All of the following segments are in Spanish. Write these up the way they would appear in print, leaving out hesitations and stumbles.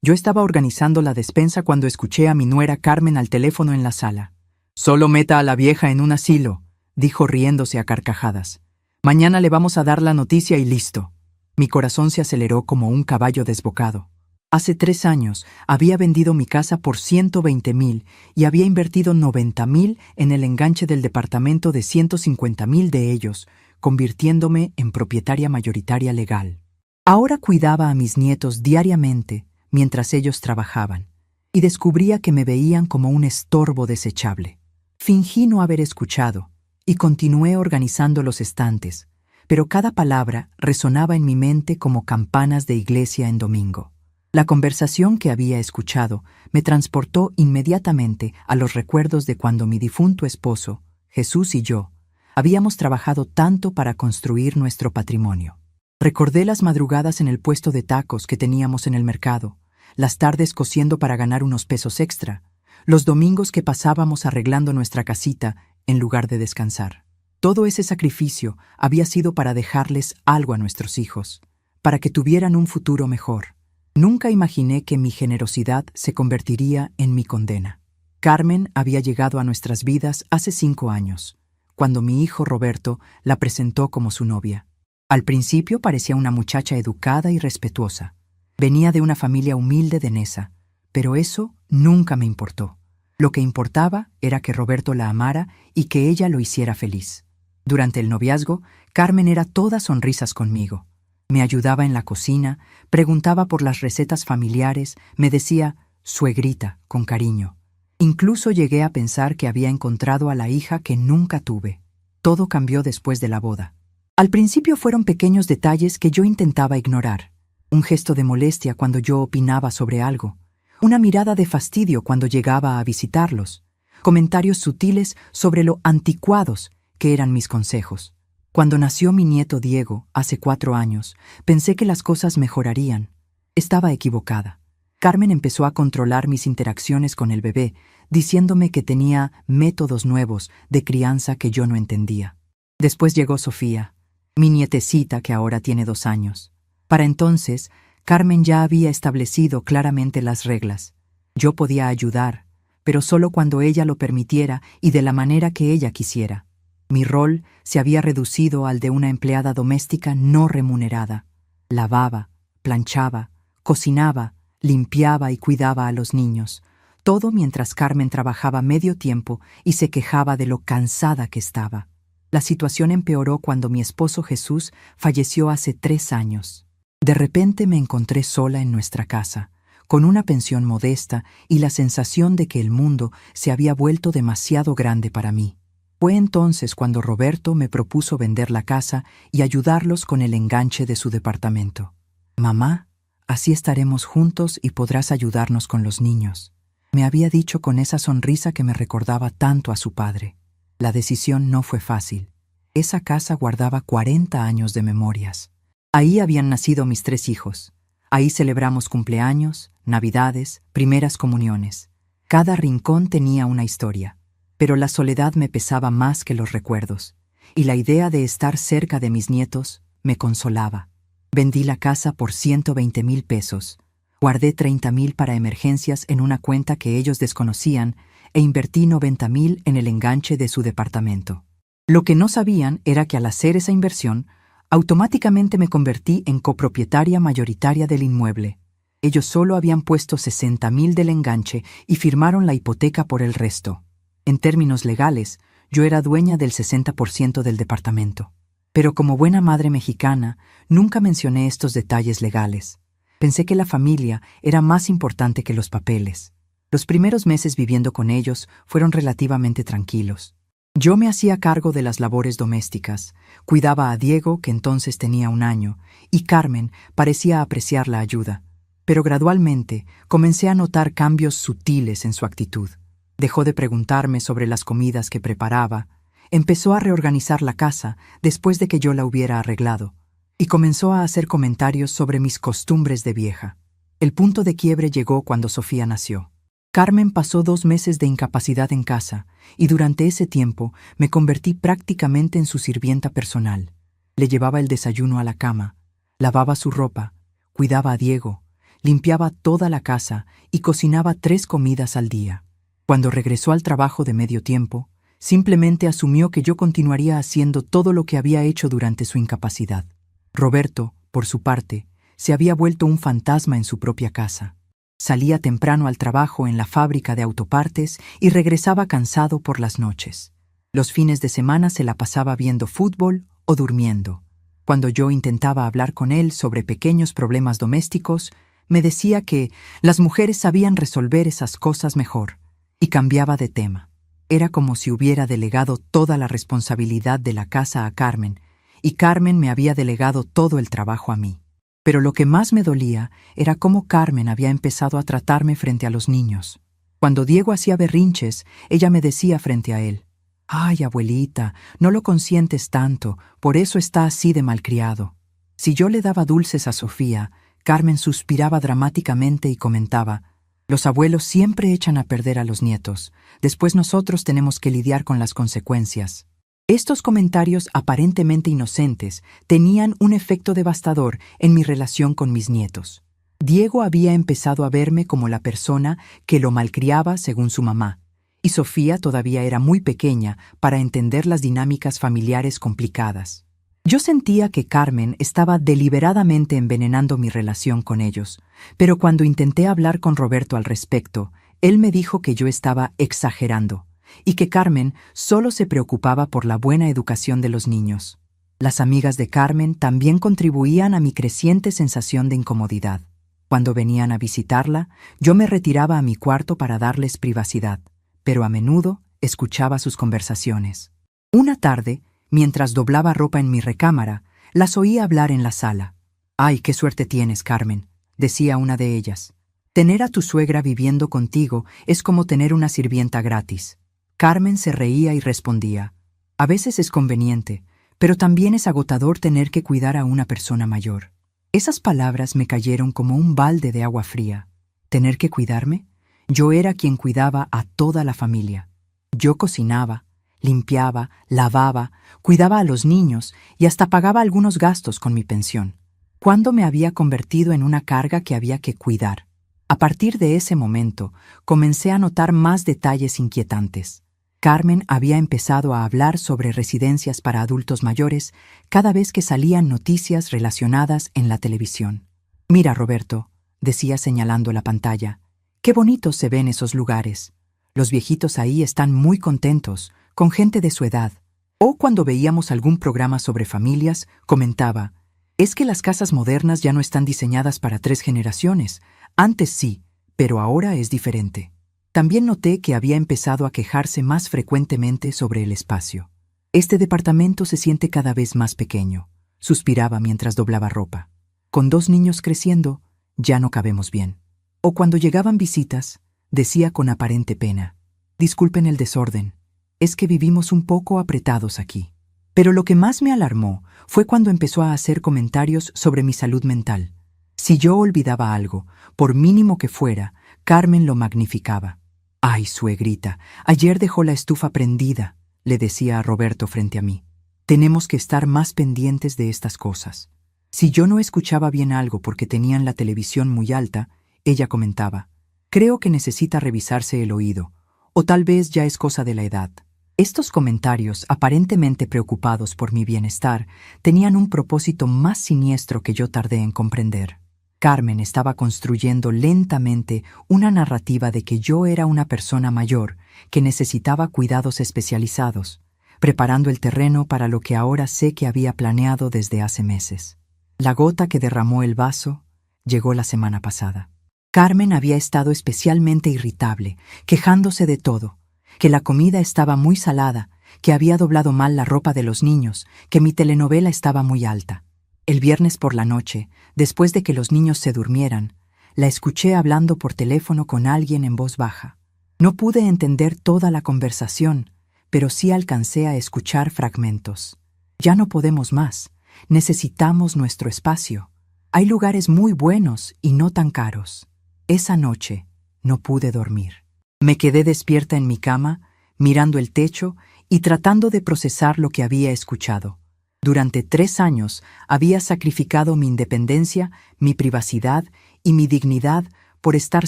Yo estaba organizando la despensa cuando escuché a mi nuera Carmen al teléfono en la sala. «Solo meta a la vieja en un asilo», dijo riéndose a carcajadas. «Mañana le vamos a dar la noticia y listo». Mi corazón se aceleró como un caballo desbocado. Hace 3 años había vendido mi casa por 120,000 y había invertido 90,000 en el enganche del departamento de 150,000 de ellos, convirtiéndome en propietaria mayoritaria legal. Ahora cuidaba a mis nietos diariamente mientras ellos trabajaban, y descubría que me veían como un estorbo desechable. Fingí no haber escuchado, y continué organizando los estantes, pero cada palabra resonaba en mi mente como campanas de iglesia en domingo. La conversación que había escuchado me transportó inmediatamente a los recuerdos de cuando mi difunto esposo, Jesús y yo, habíamos trabajado tanto para construir nuestro patrimonio. Recordé las madrugadas en el puesto de tacos que teníamos en el mercado, las tardes cosiendo para ganar unos pesos extra, los domingos que pasábamos arreglando nuestra casita en lugar de descansar. Todo ese sacrificio había sido para dejarles algo a nuestros hijos, para que tuvieran un futuro mejor. Nunca imaginé que mi generosidad se convertiría en mi condena. Carmen había llegado a nuestras vidas hace 5 años, cuando mi hijo Roberto la presentó como su novia. Al principio parecía una muchacha educada y respetuosa. Venía de una familia humilde de Neza, pero eso nunca me importó. Lo que importaba era que Roberto la amara y que ella lo hiciera feliz. Durante el noviazgo, Carmen era toda sonrisas conmigo. Me ayudaba en la cocina, preguntaba por las recetas familiares, me decía «suegrita» con cariño. Incluso llegué a pensar que había encontrado a la hija que nunca tuve. Todo cambió después de la boda. Al principio fueron pequeños detalles que yo intentaba ignorar. Un gesto de molestia cuando yo opinaba sobre algo. Una mirada de fastidio cuando llegaba a visitarlos. Comentarios sutiles sobre lo anticuados que eran mis consejos. Cuando nació mi nieto Diego, hace 4 años, pensé que las cosas mejorarían. Estaba equivocada. Carmen empezó a controlar mis interacciones con el bebé, diciéndome que tenía métodos nuevos de crianza que yo no entendía. Después llegó Sofía, mi nietecita que ahora tiene 2 años. Para entonces, Carmen ya había establecido claramente las reglas. Yo podía ayudar, pero solo cuando ella lo permitiera y de la manera que ella quisiera. Mi rol se había reducido al de una empleada doméstica no remunerada. Lavaba, planchaba, cocinaba, limpiaba y cuidaba a los niños, todo mientras Carmen trabajaba medio tiempo y se quejaba de lo cansada que estaba. La situación empeoró cuando mi esposo Jesús falleció hace 3 años. De repente me encontré sola en nuestra casa, con una pensión modesta y la sensación de que el mundo se había vuelto demasiado grande para mí. Fue entonces cuando Roberto me propuso vender la casa y ayudarlos con el enganche de su departamento. «Mamá, así estaremos juntos y podrás ayudarnos con los niños», me había dicho con esa sonrisa que me recordaba tanto a su padre. La decisión no fue fácil. Esa casa guardaba 40 años de memorias. Ahí habían nacido mis 3 hijos. Ahí celebramos cumpleaños, navidades, primeras comuniones. Cada rincón tenía una historia. Pero la soledad me pesaba más que los recuerdos, y la idea de estar cerca de mis nietos me consolaba. Vendí la casa por 120,000 pesos. Guardé 30,000 para emergencias en una cuenta que ellos desconocían e invertí 90,000 en el enganche de su departamento. Lo que no sabían era que al hacer esa inversión, automáticamente me convertí en copropietaria mayoritaria del inmueble. Ellos solo habían puesto 60,000 del enganche y firmaron la hipoteca por el resto. En términos legales, yo era dueña del 60% del departamento. Pero como buena madre mexicana, nunca mencioné estos detalles legales. Pensé que la familia era más importante que los papeles. Los primeros meses viviendo con ellos fueron relativamente tranquilos. Yo me hacía cargo de las labores domésticas, cuidaba a Diego, que entonces tenía 1 año, y Carmen parecía apreciar la ayuda. Pero gradualmente comencé a notar cambios sutiles en su actitud. Dejó de preguntarme sobre las comidas que preparaba, empezó a reorganizar la casa después de que yo la hubiera arreglado, y comenzó a hacer comentarios sobre mis costumbres de vieja. El punto de quiebre llegó cuando Sofía nació. Carmen pasó 2 meses de incapacidad en casa, y durante ese tiempo me convertí prácticamente en su sirvienta personal. Le llevaba el desayuno a la cama, lavaba su ropa, cuidaba a Diego, limpiaba toda la casa y cocinaba 3 comidas al día. Cuando regresó al trabajo de medio tiempo, simplemente asumió que yo continuaría haciendo todo lo que había hecho durante su incapacidad. Roberto, por su parte, se había vuelto un fantasma en su propia casa. Salía temprano al trabajo en la fábrica de autopartes y regresaba cansado por las noches. Los fines de semana se la pasaba viendo fútbol o durmiendo. Cuando yo intentaba hablar con él sobre pequeños problemas domésticos, me decía que las mujeres sabían resolver esas cosas mejor, y cambiaba de tema. Era como si hubiera delegado toda la responsabilidad de la casa a Carmen, y Carmen me había delegado todo el trabajo a mí. Pero lo que más me dolía era cómo Carmen había empezado a tratarme frente a los niños. Cuando Diego hacía berrinches, ella me decía frente a él: «Ay, abuelita, no lo consientes tanto, por eso está así de malcriado». Si yo le daba dulces a Sofía, Carmen suspiraba dramáticamente y comentaba: «Los abuelos siempre echan a perder a los nietos, después nosotros tenemos que lidiar con las consecuencias». Estos comentarios aparentemente inocentes tenían un efecto devastador en mi relación con mis nietos. Diego había empezado a verme como la persona que lo malcriaba según su mamá, y Sofía todavía era muy pequeña para entender las dinámicas familiares complicadas. Yo sentía que Carmen estaba deliberadamente envenenando mi relación con ellos, pero cuando intenté hablar con Roberto al respecto, él me dijo que yo estaba exagerando y que Carmen solo se preocupaba por la buena educación de los niños. Las amigas de Carmen también contribuían a mi creciente sensación de incomodidad. Cuando venían a visitarla, yo me retiraba a mi cuarto para darles privacidad, pero a menudo escuchaba sus conversaciones. Una tarde, mientras doblaba ropa en mi recámara, las oí hablar en la sala. «Ay, qué suerte tienes, Carmen», decía una de ellas. «Tener a tu suegra viviendo contigo es como tener una sirvienta gratis». Carmen se reía y respondía: «A veces es conveniente, pero también es agotador tener que cuidar a una persona mayor». Esas palabras me cayeron como un balde de agua fría. ¿Tener que cuidarme? Yo era quien cuidaba a toda la familia. Yo cocinaba, limpiaba, lavaba, cuidaba a los niños y hasta pagaba algunos gastos con mi pensión. ¿Cuándo me había convertido en una carga que había que cuidar? A partir de ese momento, comencé a notar más detalles inquietantes. Carmen había empezado a hablar sobre residencias para adultos mayores cada vez que salían noticias relacionadas en la televisión. «Mira, Roberto», decía señalando la pantalla, «qué bonitos se ven esos lugares. Los viejitos ahí están muy contentos, con gente de su edad». O cuando veíamos algún programa sobre familias, comentaba: «Es que las casas modernas ya no están diseñadas para 3 generaciones. Antes sí, pero ahora es diferente». También noté que había empezado a quejarse más frecuentemente sobre el espacio. «Este departamento se siente cada vez más pequeño», suspiraba mientras doblaba ropa. «Con 2 niños creciendo, ya no cabemos bien». O cuando llegaban visitas, decía con aparente pena: «Disculpen el desorden, es que vivimos un poco apretados aquí». Pero lo que más me alarmó fue cuando empezó a hacer comentarios sobre mi salud mental. Si yo olvidaba algo, por mínimo que fuera, Carmen lo magnificaba. «Ay, suegrita, ayer dejó la estufa prendida», le decía a Roberto frente a mí. «Tenemos que estar más pendientes de estas cosas». Si yo no escuchaba bien algo porque tenían la televisión muy alta, ella comentaba: «Creo que necesita revisarse el oído, o tal vez ya es cosa de la edad». Estos comentarios, aparentemente preocupados por mi bienestar, tenían un propósito más siniestro que yo tardé en comprender. Carmen estaba construyendo lentamente una narrativa de que yo era una persona mayor que necesitaba cuidados especializados, preparando el terreno para lo que ahora sé que había planeado desde hace meses. La gota que derramó el vaso llegó la semana pasada. Carmen había estado especialmente irritable, quejándose de todo, que la comida estaba muy salada, que había doblado mal la ropa de los niños, que mi telenovela estaba muy alta. El viernes por la noche, después de que los niños se durmieran, la escuché hablando por teléfono con alguien en voz baja. No pude entender toda la conversación, pero sí alcancé a escuchar fragmentos. «Ya no podemos más. Necesitamos nuestro espacio. Hay lugares muy buenos y no tan caros». Esa noche no pude dormir. Me quedé despierta en mi cama, mirando el techo y tratando de procesar lo que había escuchado. Durante 3 años había sacrificado mi independencia, mi privacidad y mi dignidad por estar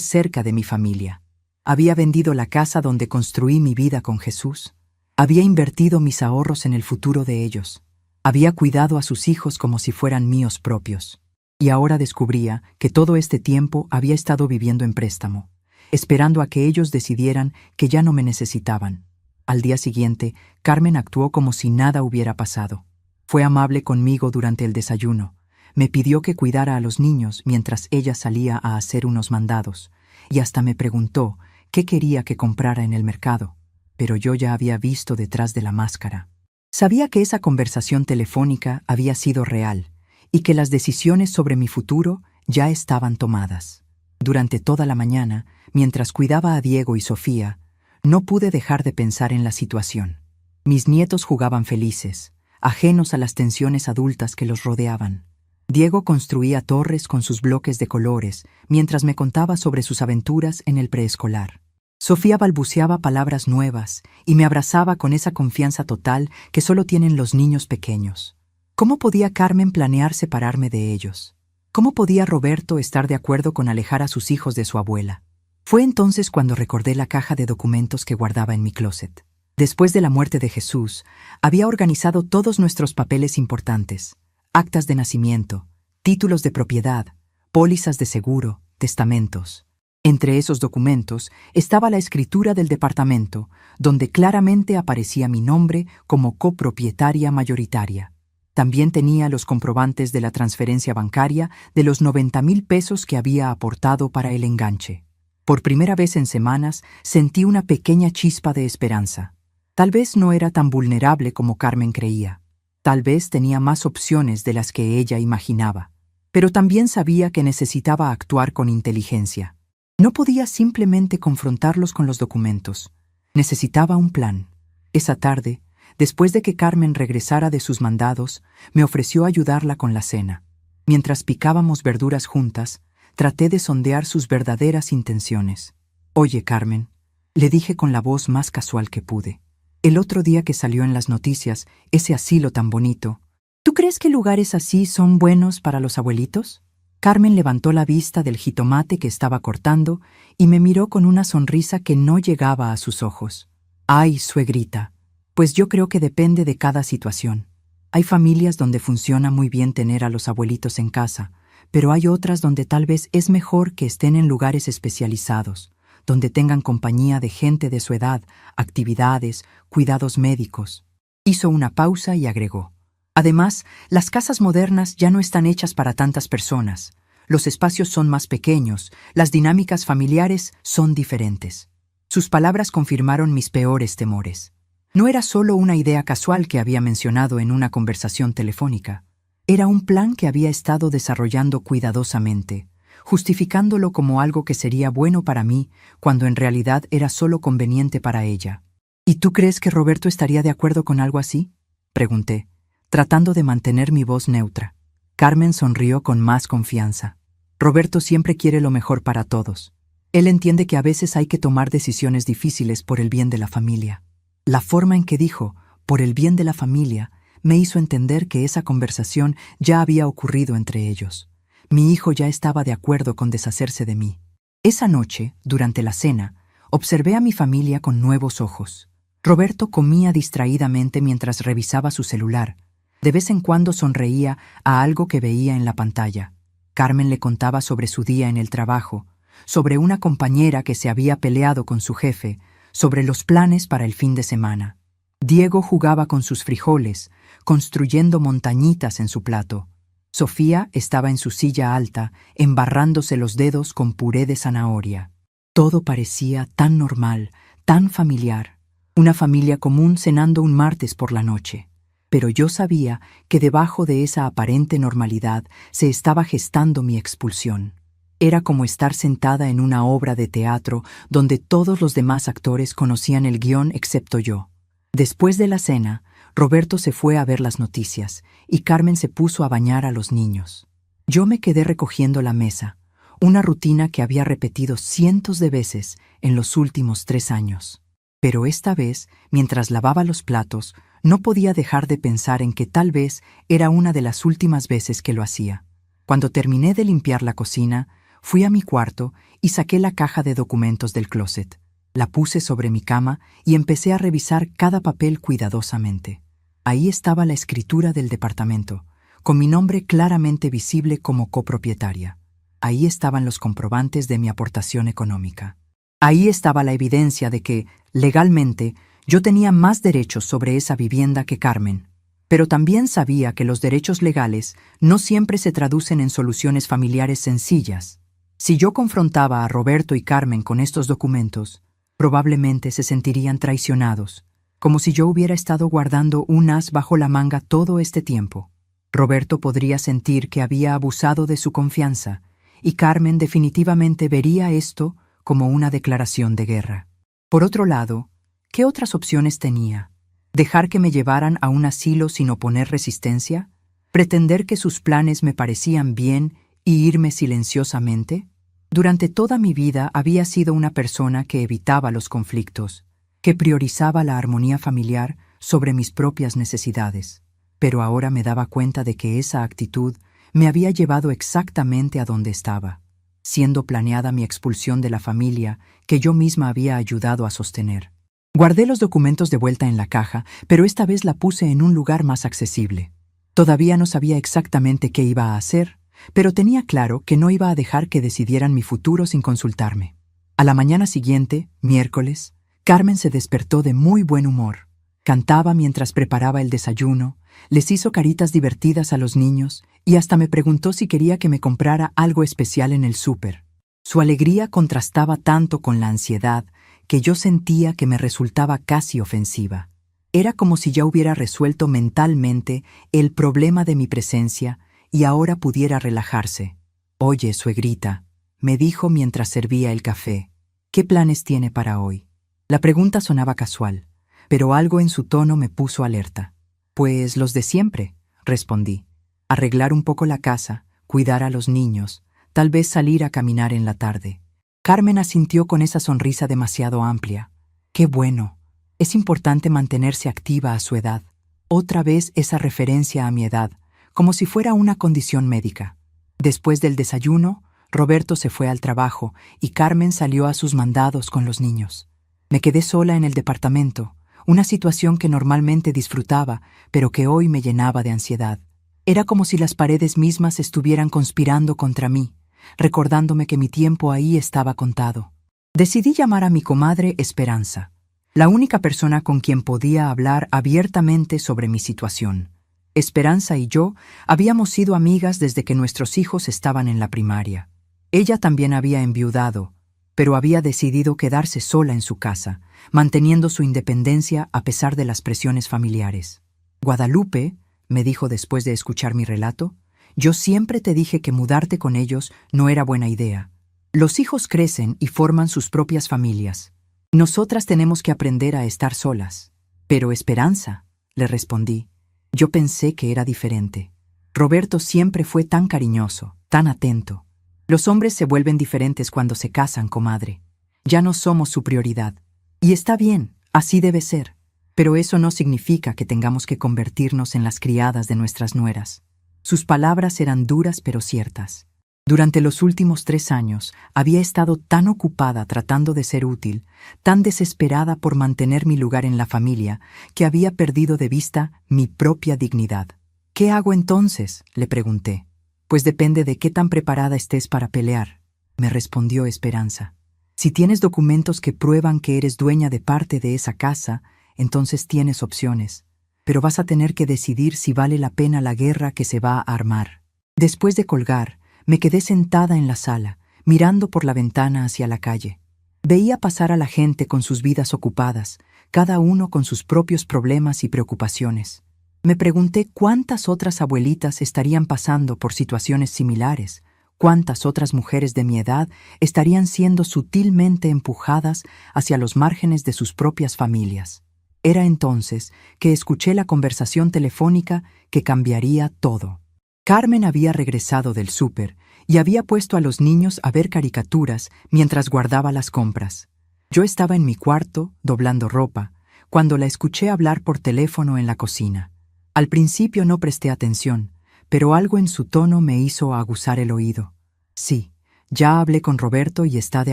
cerca de mi familia. Había vendido la casa donde construí mi vida con Jesús. Había invertido mis ahorros en el futuro de ellos. Había cuidado a sus hijos como si fueran míos propios. Y ahora descubría que todo este tiempo había estado viviendo en préstamo, esperando a que ellos decidieran que ya no me necesitaban. Al día siguiente, Carmen actuó como si nada hubiera pasado. Fue amable conmigo durante el desayuno. Me pidió que cuidara a los niños mientras ella salía a hacer unos mandados, y hasta me preguntó qué quería que comprara en el mercado. Pero yo ya había visto detrás de la máscara. Sabía que esa conversación telefónica había sido real, y que las decisiones sobre mi futuro ya estaban tomadas. Durante toda la mañana, mientras cuidaba a Diego y Sofía, no pude dejar de pensar en la situación. Mis nietos jugaban felices, ajenos a las tensiones adultas que los rodeaban. Diego construía torres con sus bloques de colores, mientras me contaba sobre sus aventuras en el preescolar. Sofía balbuceaba palabras nuevas y me abrazaba con esa confianza total que solo tienen los niños pequeños. ¿Cómo podía Carmen planear separarme de ellos? ¿Cómo podía Roberto estar de acuerdo con alejar a sus hijos de su abuela? Fue entonces cuando recordé la caja de documentos que guardaba en mi closet. Después de la muerte de Jesús, había organizado todos nuestros papeles importantes: actas de nacimiento, títulos de propiedad, pólizas de seguro, testamentos. Entre esos documentos estaba la escritura del departamento, donde claramente aparecía mi nombre como copropietaria mayoritaria. También tenía los comprobantes de la transferencia bancaria de los 90,000 pesos que había aportado para el enganche. Por primera vez en semanas sentí una pequeña chispa de esperanza. Tal vez no era tan vulnerable como Carmen creía. Tal vez tenía más opciones de las que ella imaginaba. Pero también sabía que necesitaba actuar con inteligencia. No podía simplemente confrontarlos con los documentos. Necesitaba un plan. Esa tarde, después de que Carmen regresara de sus mandados, me ofreció ayudarla con la cena. Mientras picábamos verduras juntas, traté de sondear sus verdaderas intenciones. «Oye, Carmen», le dije con la voz más casual que pude. «El otro día que salió en las noticias, ese asilo tan bonito, ¿tú crees que lugares así son buenos para los abuelitos?» Carmen levantó la vista del jitomate que estaba cortando y me miró con una sonrisa que no llegaba a sus ojos. «Ay, suegrita, pues yo creo que depende de cada situación. Hay familias donde funciona muy bien tener a los abuelitos en casa, pero hay otras donde tal vez es mejor que estén en lugares especializados, donde tengan compañía de gente de su edad, actividades, cuidados médicos». Hizo una pausa y agregó: «Además, las casas modernas ya no están hechas para tantas personas. Los espacios son más pequeños, las dinámicas familiares son diferentes». Sus palabras confirmaron mis peores temores. No era solo una idea casual que había mencionado en una conversación telefónica. Era un plan que había estado desarrollando cuidadosamente, justificándolo como algo que sería bueno para mí, cuando en realidad era solo conveniente para ella. «¿Y tú crees que Roberto estaría de acuerdo con algo así?», pregunté, tratando de mantener mi voz neutra. Carmen sonrió con más confianza. «Roberto siempre quiere lo mejor para todos. Él entiende que a veces hay que tomar decisiones difíciles por el bien de la familia». La forma en que dijo «por el bien de la familia» me hizo entender que esa conversación ya había ocurrido entre ellos. Mi hijo ya estaba de acuerdo con deshacerse de mí. Esa noche, durante la cena, observé a mi familia con nuevos ojos. Roberto comía distraídamente mientras revisaba su celular. De vez en cuando sonreía a algo que veía en la pantalla. Carmen le contaba sobre su día en el trabajo, sobre una compañera que se había peleado con su jefe, sobre los planes para el fin de semana. Diego jugaba con sus frijoles, construyendo montañitas en su plato. Sofía estaba en su silla alta, embarrándose los dedos con puré de zanahoria. Todo parecía tan normal, tan familiar. Una familia común cenando un martes por la noche. Pero yo sabía que debajo de esa aparente normalidad se estaba gestando mi expulsión. Era como estar sentada en una obra de teatro donde todos los demás actores conocían el guión excepto yo. Después de la cena, Roberto se fue a ver las noticias y Carmen se puso a bañar a los niños. Yo me quedé recogiendo la mesa, una rutina que había repetido cientos de veces en los últimos 3 años. Pero esta vez, mientras lavaba los platos, no podía dejar de pensar en que tal vez era una de las últimas veces que lo hacía. Cuando terminé de limpiar la cocina, Fui a mi cuarto y saqué la caja de documentos del closet. La puse sobre mi cama y empecé a revisar cada papel cuidadosamente. Ahí estaba la escritura del departamento, con mi nombre claramente visible como copropietaria. Ahí estaban los comprobantes de mi aportación económica. Ahí estaba la evidencia de que, legalmente, yo tenía más derechos sobre esa vivienda que Carmen. Pero también sabía que los derechos legales no siempre se traducen en soluciones familiares sencillas. Si yo confrontaba a Roberto y Carmen con estos documentos, probablemente se sentirían traicionados, como si yo hubiera estado guardando un as bajo la manga todo este tiempo. Roberto podría sentir que había abusado de su confianza, y Carmen definitivamente vería esto como una declaración de guerra. Por otro lado, ¿qué otras opciones tenía? ¿Dejar que me llevaran a un asilo sin oponer resistencia? ¿Pretender que sus planes me parecían bien y irme silenciosamente? Durante toda mi vida había sido una persona que evitaba los conflictos, que priorizaba la armonía familiar sobre mis propias necesidades. Pero ahora me daba cuenta de que esa actitud me había llevado exactamente a donde estaba, siendo planeada mi expulsión de la familia que yo misma había ayudado a sostener. Guardé los documentos de vuelta en la caja, pero esta vez la puse en un lugar más accesible. Todavía no sabía exactamente qué iba a hacer, pero tenía claro que no iba a dejar que decidieran mi futuro sin consultarme. A la mañana siguiente, miércoles, Carmen se despertó de muy buen humor. Cantaba mientras preparaba el desayuno, les hizo caritas divertidas a los niños y hasta me preguntó si quería que me comprara algo especial en el súper. Su alegría contrastaba tanto con la ansiedad que yo sentía que me resultaba casi ofensiva. Era como si ya hubiera resuelto mentalmente el problema de mi presencia y ahora pudiera relajarse. «Oye, suegrita», me dijo mientras servía el café, «¿qué planes tiene para hoy?». La pregunta sonaba casual, pero algo en su tono me puso alerta. «Pues los de siempre», respondí. «Arreglar un poco la casa, cuidar a los niños, tal vez salir a caminar en la tarde». Carmen asintió con esa sonrisa demasiado amplia. «Qué bueno. Es importante mantenerse activa a su edad». Otra vez esa referencia a mi edad, como si fuera una condición médica. Después del desayuno, Roberto se fue al trabajo y Carmen salió a sus mandados con los niños. Me quedé sola en el departamento, una situación que normalmente disfrutaba, pero que hoy me llenaba de ansiedad. Era como si las paredes mismas estuvieran conspirando contra mí, recordándome que mi tiempo ahí estaba contado. Decidí llamar a mi comadre Esperanza, la única persona con quien podía hablar abiertamente sobre mi situación. Esperanza y yo habíamos sido amigas desde que nuestros hijos estaban en la primaria. Ella también había enviudado, pero había decidido quedarse sola en su casa, manteniendo su independencia a pesar de las presiones familiares. «Guadalupe», me dijo después de escuchar mi relato, «yo siempre te dije que mudarte con ellos no era buena idea. Los hijos crecen y forman sus propias familias. Nosotras tenemos que aprender a estar solas». «Pero Esperanza», le respondí, «yo pensé que era diferente. Roberto siempre fue tan cariñoso, tan atento. Los hombres se vuelven diferentes cuando se casan, comadre. Ya no somos su prioridad. Y está bien, así debe ser. Pero eso no significa que tengamos que convertirnos en las criadas de nuestras nueras». Sus palabras eran duras pero ciertas. Durante los últimos 3 años había estado tan ocupada tratando de ser útil, tan desesperada por mantener mi lugar en la familia, que había perdido de vista mi propia dignidad. «¿Qué hago entonces?», le pregunté. «Pues depende de qué tan preparada estés para pelear», me respondió Esperanza. «Si tienes documentos que prueban que eres dueña de parte de esa casa, entonces tienes opciones. Pero vas a tener que decidir si vale la pena la guerra que se va a armar». Después de colgar, me quedé sentada en la sala, mirando por la ventana hacia la calle. Veía pasar a la gente con sus vidas ocupadas, cada uno con sus propios problemas y preocupaciones. Me pregunté cuántas otras abuelitas estarían pasando por situaciones similares, cuántas otras mujeres de mi edad estarían siendo sutilmente empujadas hacia los márgenes de sus propias familias. Era entonces que escuché la conversación telefónica que cambiaría todo. Carmen había regresado del súper y había puesto a los niños a ver caricaturas mientras guardaba las compras. Yo estaba en mi cuarto, doblando ropa, cuando la escuché hablar por teléfono en la cocina. Al principio no presté atención, pero algo en su tono me hizo aguzar el oído. «Sí, Ya hablé con Roberto y está de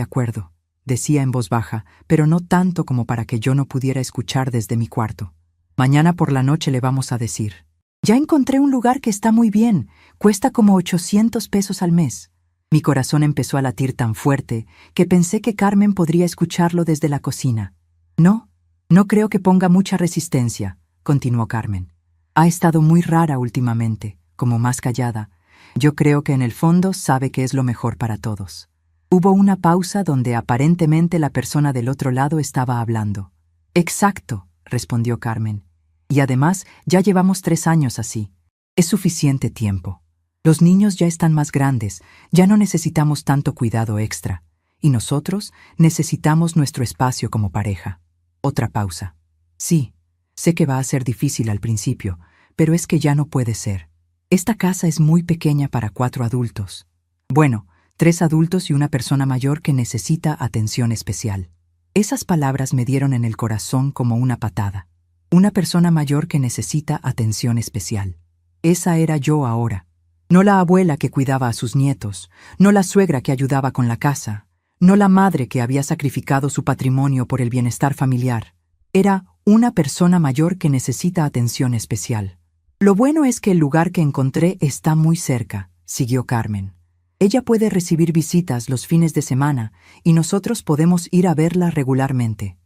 acuerdo, decía en voz baja, pero no tanto como para que yo no pudiera escuchar desde mi cuarto. Mañana por la noche le vamos a decir. Ya encontré un lugar que está muy bien, cuesta como 800 pesos al mes. Mi corazón empezó a latir tan fuerte que pensé que Carmen podría escucharlo desde la cocina. No, no creo que ponga mucha resistencia, continuó Carmen. Ha estado muy rara últimamente, como más callada. Yo creo que en el fondo sabe que es lo mejor para todos. Hubo una pausa donde aparentemente la persona del otro lado estaba hablando. Exacto, respondió Carmen. Y además ya llevamos 3 años así. Es suficiente tiempo. Los niños ya están más grandes, ya no necesitamos tanto cuidado extra. Y nosotros necesitamos nuestro espacio como pareja. Otra pausa. Sí, sé que va a ser difícil al principio, pero es que ya no puede ser. Esta casa es muy pequeña para 4 adultos. Bueno, 3 adultos y una persona mayor que necesita atención especial. Esas palabras me dieron en el corazón como una patada. Una persona mayor que necesita atención especial. Esa era yo ahora. No la abuela que cuidaba a sus nietos, no la suegra que ayudaba con la casa, no la madre que había sacrificado su patrimonio por el bienestar familiar. Era una persona mayor que necesita atención especial. Lo bueno es que el lugar que encontré está muy cerca, siguió Carmen. Ella puede recibir visitas los fines de semana y nosotros podemos ir a verla regularmente.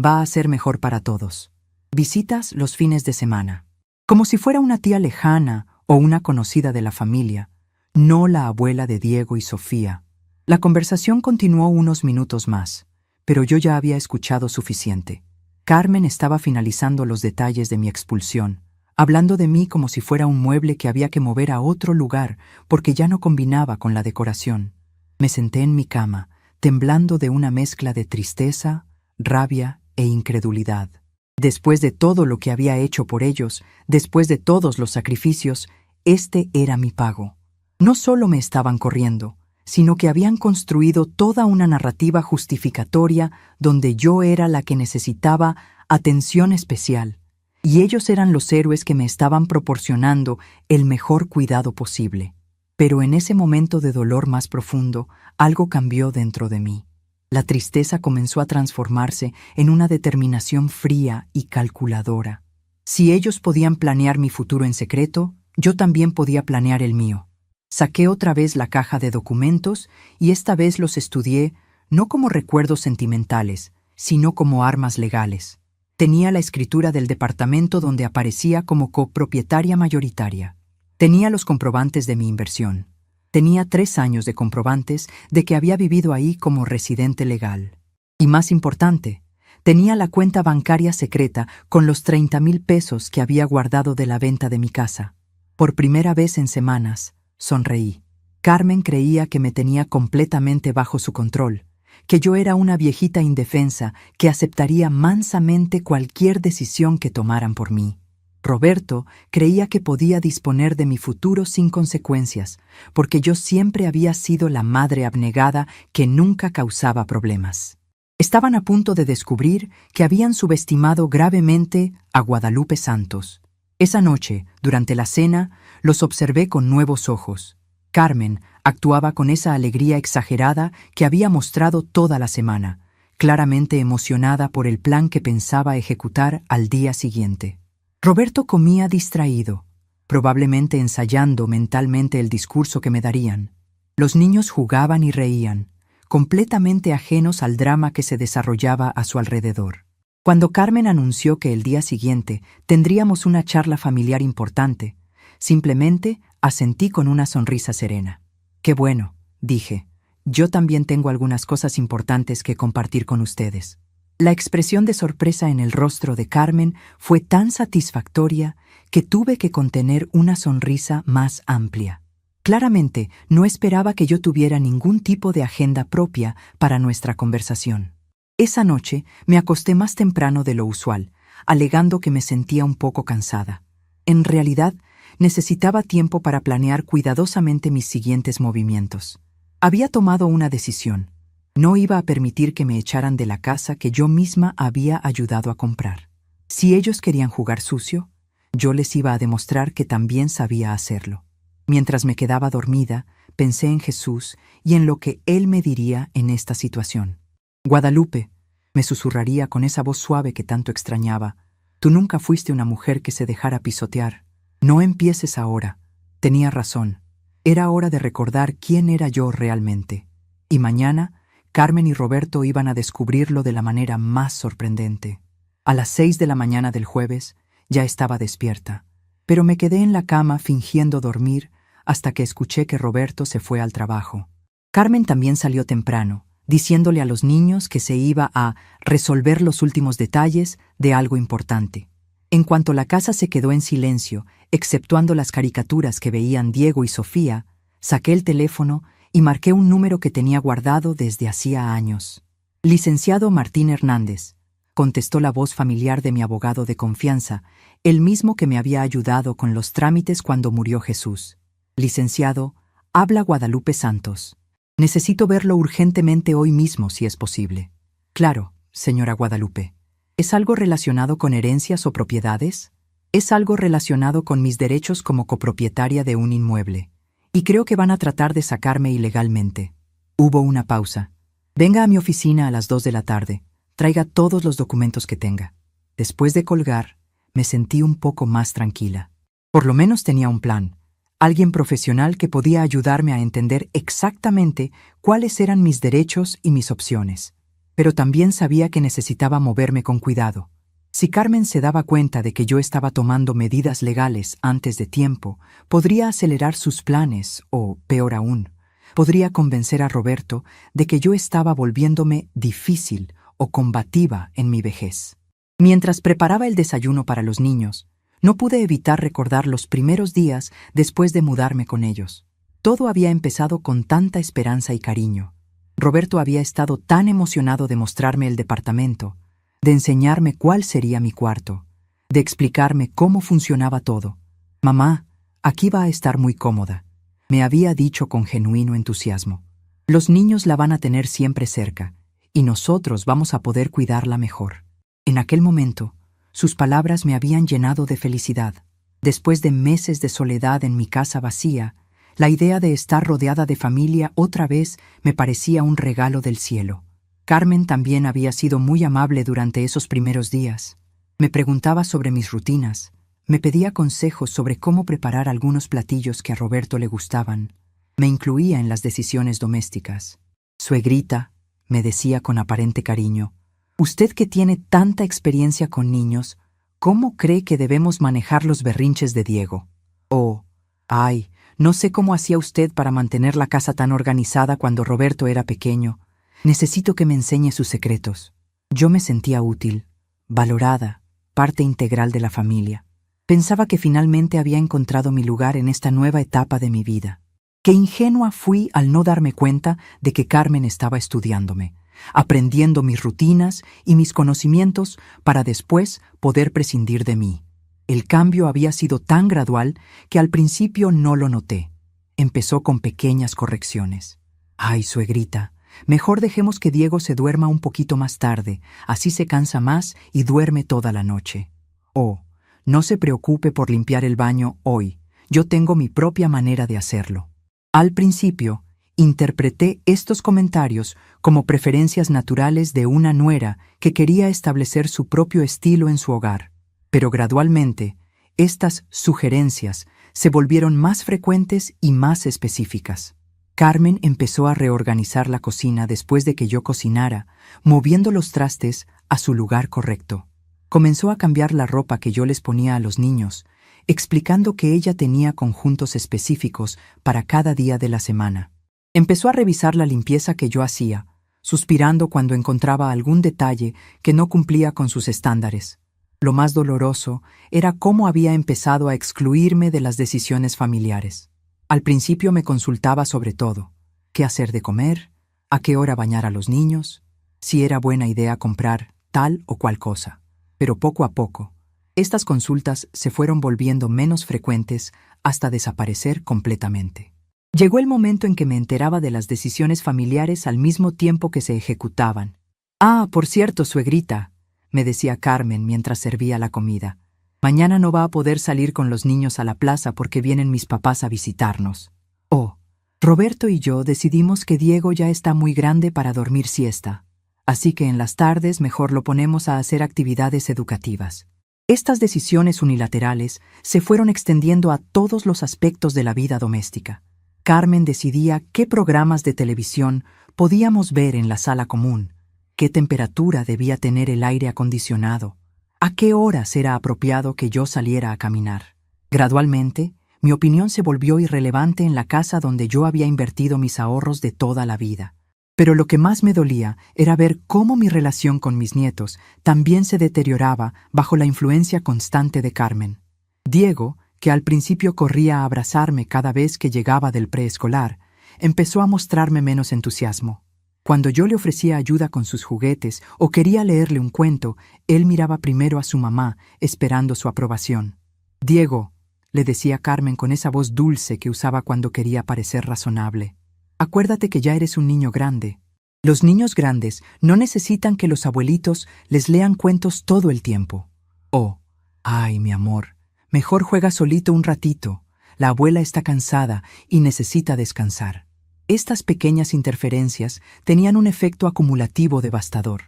Va a ser mejor para todos. Visitas los fines de semana. Como si fuera una tía lejana o una conocida de la familia, no la abuela de Diego y Sofía. La conversación continuó unos minutos más, pero yo ya había escuchado suficiente. Carmen estaba finalizando los detalles de mi expulsión, hablando de mí como si fuera un mueble que había que mover a otro lugar porque ya no combinaba con la decoración. Me senté en mi cama, temblando de una mezcla de tristeza, rabia e incredulidad. Después de todo lo que había hecho por ellos, después de todos los sacrificios, este era mi pago. No solo me estaban corriendo, sino que habían construido toda una narrativa justificatoria donde yo era la que necesitaba atención especial, y ellos eran los héroes que me estaban proporcionando el mejor cuidado posible. Pero en ese momento de dolor más profundo, algo cambió dentro de mí. La tristeza comenzó a transformarse en una determinación fría y calculadora. Si ellos podían planear mi futuro en secreto, yo también podía planear el mío. Saqué otra vez la caja de documentos y esta vez los estudié no como recuerdos sentimentales, sino como armas legales. Tenía la escritura del departamento donde aparecía como copropietaria mayoritaria. Tenía los comprobantes de mi inversión. Tenía 3 años de comprobantes de que había vivido ahí como residente legal. Y más importante, tenía la cuenta bancaria secreta con los 30,000 pesos que había guardado de la venta de mi casa. Por primera vez en semanas, sonreí. Carmen creía que me tenía completamente bajo su control, que yo era una viejita indefensa que aceptaría mansamente cualquier decisión que tomaran por mí. Roberto creía que podía disponer de mi futuro sin consecuencias, porque yo siempre había sido la madre abnegada que nunca causaba problemas. Estaban a punto de descubrir que habían subestimado gravemente a Guadalupe Santos. Esa noche, durante la cena, los observé con nuevos ojos. Carmen actuaba con esa alegría exagerada que había mostrado toda la semana, claramente emocionada por el plan que pensaba ejecutar al día siguiente. Roberto comía distraído, probablemente ensayando mentalmente el discurso que me darían. Los niños jugaban y reían, completamente ajenos al drama que se desarrollaba a su alrededor. Cuando Carmen anunció que el día siguiente tendríamos una charla familiar importante, simplemente asentí con una sonrisa serena. «Qué bueno», dije. «Yo también tengo algunas cosas importantes que compartir con ustedes». La expresión de sorpresa en el rostro de Carmen fue tan satisfactoria que tuve que contener una sonrisa más amplia. Claramente, no esperaba que yo tuviera ningún tipo de agenda propia para nuestra conversación. Esa noche me acosté más temprano de lo usual, alegando que me sentía un poco cansada. En realidad, necesitaba tiempo para planear cuidadosamente mis siguientes movimientos. Había tomado una decisión. No iba a permitir que me echaran de la casa que yo misma había ayudado a comprar. Si ellos querían jugar sucio, yo les iba a demostrar que también sabía hacerlo. Mientras me quedaba dormida, pensé en Jesús y en lo que Él me diría en esta situación. Guadalupe, me susurraría con esa voz suave que tanto extrañaba, tú nunca fuiste una mujer que se dejara pisotear. No empieces ahora. Tenía razón. Era hora de recordar quién era yo realmente. Y mañana, Carmen y Roberto iban a descubrirlo de la manera más sorprendente. A las 6 de la mañana del jueves, ya estaba despierta, pero me quedé en la cama fingiendo dormir hasta que escuché que Roberto se fue al trabajo. Carmen también salió temprano, diciéndole a los niños que se iba a resolver los últimos detalles de algo importante. En cuanto la casa se quedó en silencio, exceptuando las caricaturas que veían Diego y Sofía, saqué el teléfono y marqué un número que tenía guardado desde hacía años. Licenciado Martín Hernández, contestó la voz familiar de mi abogado de confianza, el mismo que me había ayudado con los trámites cuando murió Jesús. Licenciado, habla Guadalupe Santos. Necesito verlo urgentemente hoy mismo, si es posible. Claro, señora Guadalupe. ¿Es algo relacionado con herencias o propiedades? Es algo relacionado con mis derechos como copropietaria de un inmueble. Y creo que van a tratar de sacarme ilegalmente. Hubo una pausa. Venga a mi oficina a las 2 de la tarde. Traiga todos los documentos que tenga. Después de colgar, me sentí un poco más tranquila. Por lo menos tenía un plan. Alguien profesional que podía ayudarme a entender exactamente cuáles eran mis derechos y mis opciones. Pero también sabía que necesitaba moverme con cuidado. Si Carmen se daba cuenta de que yo estaba tomando medidas legales antes de tiempo, podría acelerar sus planes o, peor aún, podría convencer a Roberto de que yo estaba volviéndome difícil o combativa en mi vejez. Mientras preparaba el desayuno para los niños, no pude evitar recordar los primeros días después de mudarme con ellos. Todo había empezado con tanta esperanza y cariño. Roberto había estado tan emocionado de mostrarme el departamento, de enseñarme cuál sería mi cuarto, de explicarme cómo funcionaba todo. Mamá, aquí va a estar muy cómoda, me había dicho con genuino entusiasmo. Los niños la van a tener siempre cerca, y nosotros vamos a poder cuidarla mejor. En aquel momento, sus palabras me habían llenado de felicidad. Después de meses de soledad en mi casa vacía, la idea de estar rodeada de familia otra vez me parecía un regalo del cielo. Carmen también había sido muy amable durante esos primeros días. Me preguntaba sobre mis rutinas, me pedía consejos sobre cómo preparar algunos platillos que a Roberto le gustaban. Me incluía en las decisiones domésticas. Suegrita, me decía con aparente cariño, usted que tiene tanta experiencia con niños, ¿cómo cree que debemos manejar los berrinches de Diego? Oh, ay, no sé cómo hacía usted para mantener la casa tan organizada cuando Roberto era pequeño. Necesito que me enseñe sus secretos. Yo me sentía útil, valorada, parte integral de la familia. Pensaba que finalmente había encontrado mi lugar en esta nueva etapa de mi vida. Qué ingenua fui al no darme cuenta de que Carmen estaba estudiándome, aprendiendo mis rutinas y mis conocimientos para después poder prescindir de mí. El cambio había sido tan gradual que al principio no lo noté. Empezó con pequeñas correcciones. Ay, suegrita, mejor dejemos que Diego se duerma un poquito más tarde, así se cansa más y duerme toda la noche. Oh, no se preocupe por limpiar el baño hoy, yo tengo mi propia manera de hacerlo. Al principio, interpreté estos comentarios como preferencias naturales de una nuera que quería establecer su propio estilo en su hogar, pero gradualmente, estas sugerencias se volvieron más frecuentes y más específicas. Carmen empezó a reorganizar la cocina después de que yo cocinara, moviendo los trastes a su lugar correcto. Comenzó a cambiar la ropa que yo les ponía a los niños, explicando que ella tenía conjuntos específicos para cada día de la semana. Empezó a revisar la limpieza que yo hacía, suspirando cuando encontraba algún detalle que no cumplía con sus estándares. Lo más doloroso era cómo había empezado a excluirme de las decisiones familiares. Al principio me consultaba sobre todo: qué hacer de comer, a qué hora bañar a los niños, si era buena idea comprar tal o cual cosa. Pero poco a poco, estas consultas se fueron volviendo menos frecuentes hasta desaparecer completamente. Llegó el momento en que me enteraba de las decisiones familiares al mismo tiempo que se ejecutaban. Ah, por cierto, suegrita, me decía Carmen mientras servía la comida. Mañana no va a poder salir con los niños a la plaza porque vienen mis papás a visitarnos. Oh, Roberto y yo decidimos que Diego ya está muy grande para dormir siesta, así que en las tardes mejor lo ponemos a hacer actividades educativas. Estas decisiones unilaterales se fueron extendiendo a todos los aspectos de la vida doméstica. Carmen decidía qué programas de televisión podíamos ver en la sala común, qué temperatura debía tener el aire acondicionado, a qué horas era apropiado que yo saliera a caminar. Gradualmente, mi opinión se volvió irrelevante en la casa donde yo había invertido mis ahorros de toda la vida. Pero lo que más me dolía era ver cómo mi relación con mis nietos también se deterioraba bajo la influencia constante de Carmen. Diego, que al principio corría a abrazarme cada vez que llegaba del preescolar, empezó a mostrarme menos entusiasmo. Cuando yo le ofrecía ayuda con sus juguetes o quería leerle un cuento, él miraba primero a su mamá, esperando su aprobación. «Diego», le decía Carmen con esa voz dulce que usaba cuando quería parecer razonable, «acuérdate que ya eres un niño grande. Los niños grandes no necesitan que los abuelitos les lean cuentos todo el tiempo. Oh, ay, mi amor, mejor juega solito un ratito. La abuela está cansada y necesita descansar». Estas pequeñas interferencias tenían un efecto acumulativo devastador.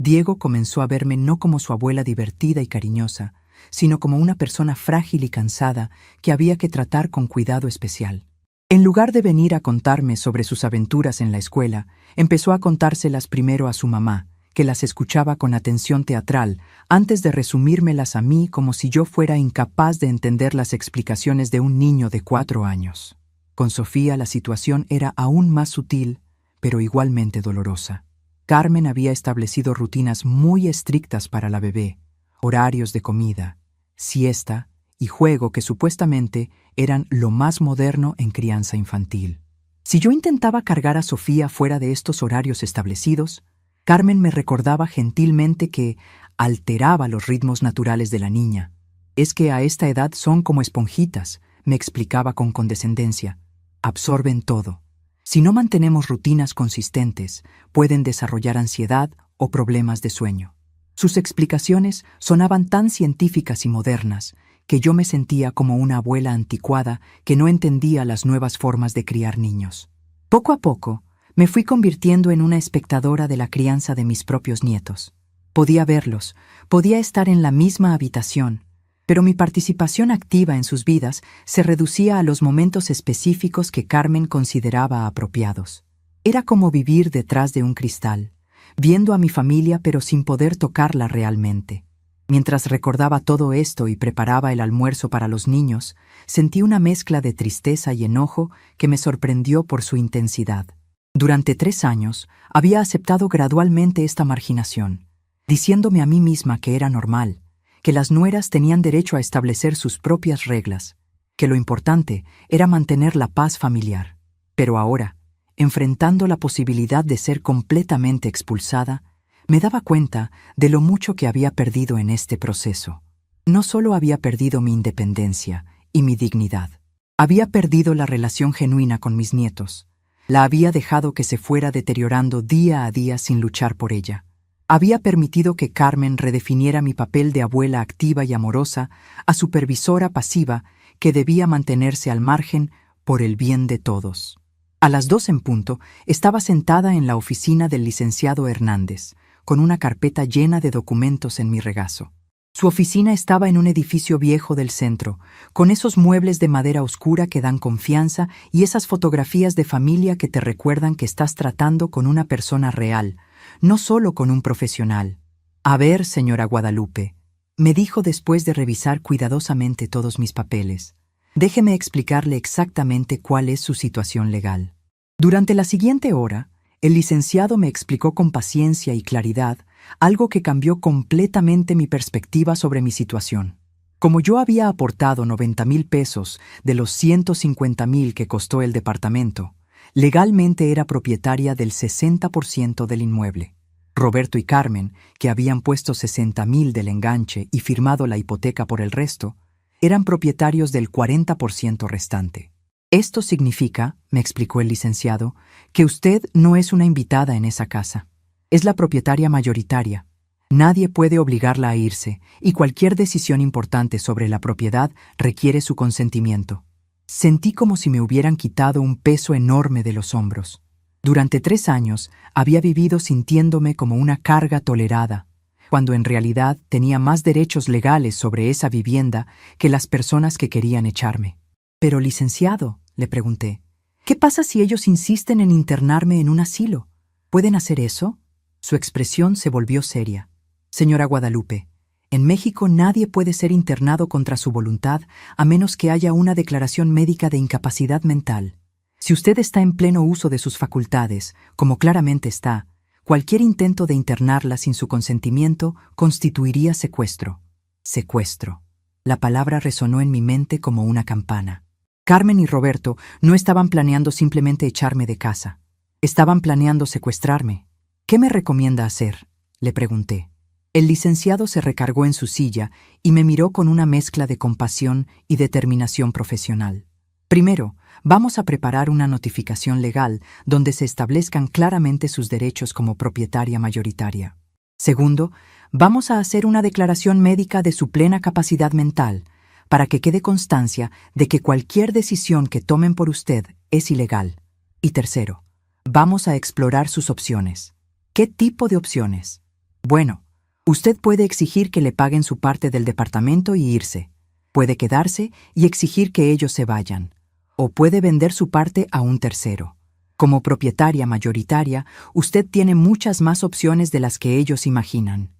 Diego comenzó a verme no como su abuela divertida y cariñosa, sino como una persona frágil y cansada que había que tratar con cuidado especial. En lugar de venir a contarme sobre sus aventuras en la escuela, empezó a contárselas primero a su mamá, que las escuchaba con atención teatral, antes de resumírmelas a mí como si yo fuera incapaz de entender las explicaciones de un niño de 4 años. Con Sofía la situación era aún más sutil, pero igualmente dolorosa. Carmen había establecido rutinas muy estrictas para la bebé, horarios de comida, siesta y juego que supuestamente eran lo más moderno en crianza infantil. Si yo intentaba cargar a Sofía fuera de estos horarios establecidos, Carmen me recordaba gentilmente que alteraba los ritmos naturales de la niña. «Es que a esta edad son como esponjitas», me explicaba con condescendencia. «Absorben todo. Si no mantenemos rutinas consistentes, pueden desarrollar ansiedad o problemas de sueño». Sus explicaciones sonaban tan científicas y modernas que yo me sentía como una abuela anticuada que no entendía las nuevas formas de criar niños. Poco a poco, me fui convirtiendo en una espectadora de la crianza de mis propios nietos. Podía verlos, podía estar en la misma habitación, pero mi participación activa en sus vidas se reducía a los momentos específicos que Carmen consideraba apropiados. Era como vivir detrás de un cristal, viendo a mi familia pero sin poder tocarla realmente. Mientras recordaba todo esto y preparaba el almuerzo para los niños, sentí una mezcla de tristeza y enojo que me sorprendió por su intensidad. Durante 3 años había aceptado gradualmente esta marginación, diciéndome a mí misma que era normal, que las nueras tenían derecho a establecer sus propias reglas, que lo importante era mantener la paz familiar. Pero ahora, enfrentando la posibilidad de ser completamente expulsada, me daba cuenta de lo mucho que había perdido en este proceso. No solo había perdido mi independencia y mi dignidad, había perdido la relación genuina con mis nietos. La había dejado que se fuera deteriorando día a día sin luchar por ella. Había permitido que Carmen redefiniera mi papel de abuela activa y amorosa a supervisora pasiva que debía mantenerse al margen por el bien de todos. A las 2 en punto, estaba sentada en la oficina del licenciado Hernández, con una carpeta llena de documentos en mi regazo. Su oficina estaba en un edificio viejo del centro, con esos muebles de madera oscura que dan confianza y esas fotografías de familia que te recuerdan que estás tratando con una persona real, no solo con un profesional. «A ver, señora Guadalupe», me dijo después de revisar cuidadosamente todos mis papeles, «déjeme explicarle exactamente cuál es su situación legal». Durante la siguiente hora, el licenciado me explicó con paciencia y claridad algo que cambió completamente mi perspectiva sobre mi situación. Como yo había aportado 90,000 pesos de los 150,000 que costó el departamento, legalmente era propietaria del 60% del inmueble. Roberto y Carmen, que habían puesto 60,000 del enganche y firmado la hipoteca por el resto, eran propietarios del 40% restante. «Esto significa», me explicó el licenciado, «que usted no es una invitada en esa casa. Es la propietaria mayoritaria. Nadie puede obligarla a irse, y cualquier decisión importante sobre la propiedad requiere su consentimiento. Sentí como si me hubieran quitado un peso enorme de los hombros. Durante 3 años había vivido sintiéndome como una carga tolerada, cuando en realidad tenía más derechos legales sobre esa vivienda que las personas que querían echarme. Pero, licenciado, le pregunté, ¿qué pasa si ellos insisten en internarme en un asilo? ¿Pueden hacer eso? Su expresión se volvió seria. Señora Guadalupe, en México nadie puede ser internado contra su voluntad a menos que haya una declaración médica de incapacidad mental. Si usted está en pleno uso de sus facultades, como claramente está, cualquier intento de internarla sin su consentimiento constituiría secuestro. Secuestro. La palabra resonó en mi mente como una campana. Carmen y Roberto no estaban planeando simplemente echarme de casa. Estaban planeando secuestrarme. ¿Qué me recomienda hacer?, le pregunté. El licenciado se recargó en su silla y me miró con una mezcla de compasión y determinación profesional. Primero, vamos a preparar una notificación legal donde se establezcan claramente sus derechos como propietaria mayoritaria. Segundo, vamos a hacer una declaración médica de su plena capacidad mental, para que quede constancia de que cualquier decisión que tomen por usted es ilegal. Y tercero, vamos a explorar sus opciones. ¿Qué tipo de opciones? Bueno, usted puede exigir que le paguen su parte del departamento y irse. Puede quedarse y exigir que ellos se vayan. O puede vender su parte a un tercero. Como propietaria mayoritaria, usted tiene muchas más opciones de las que ellos imaginan.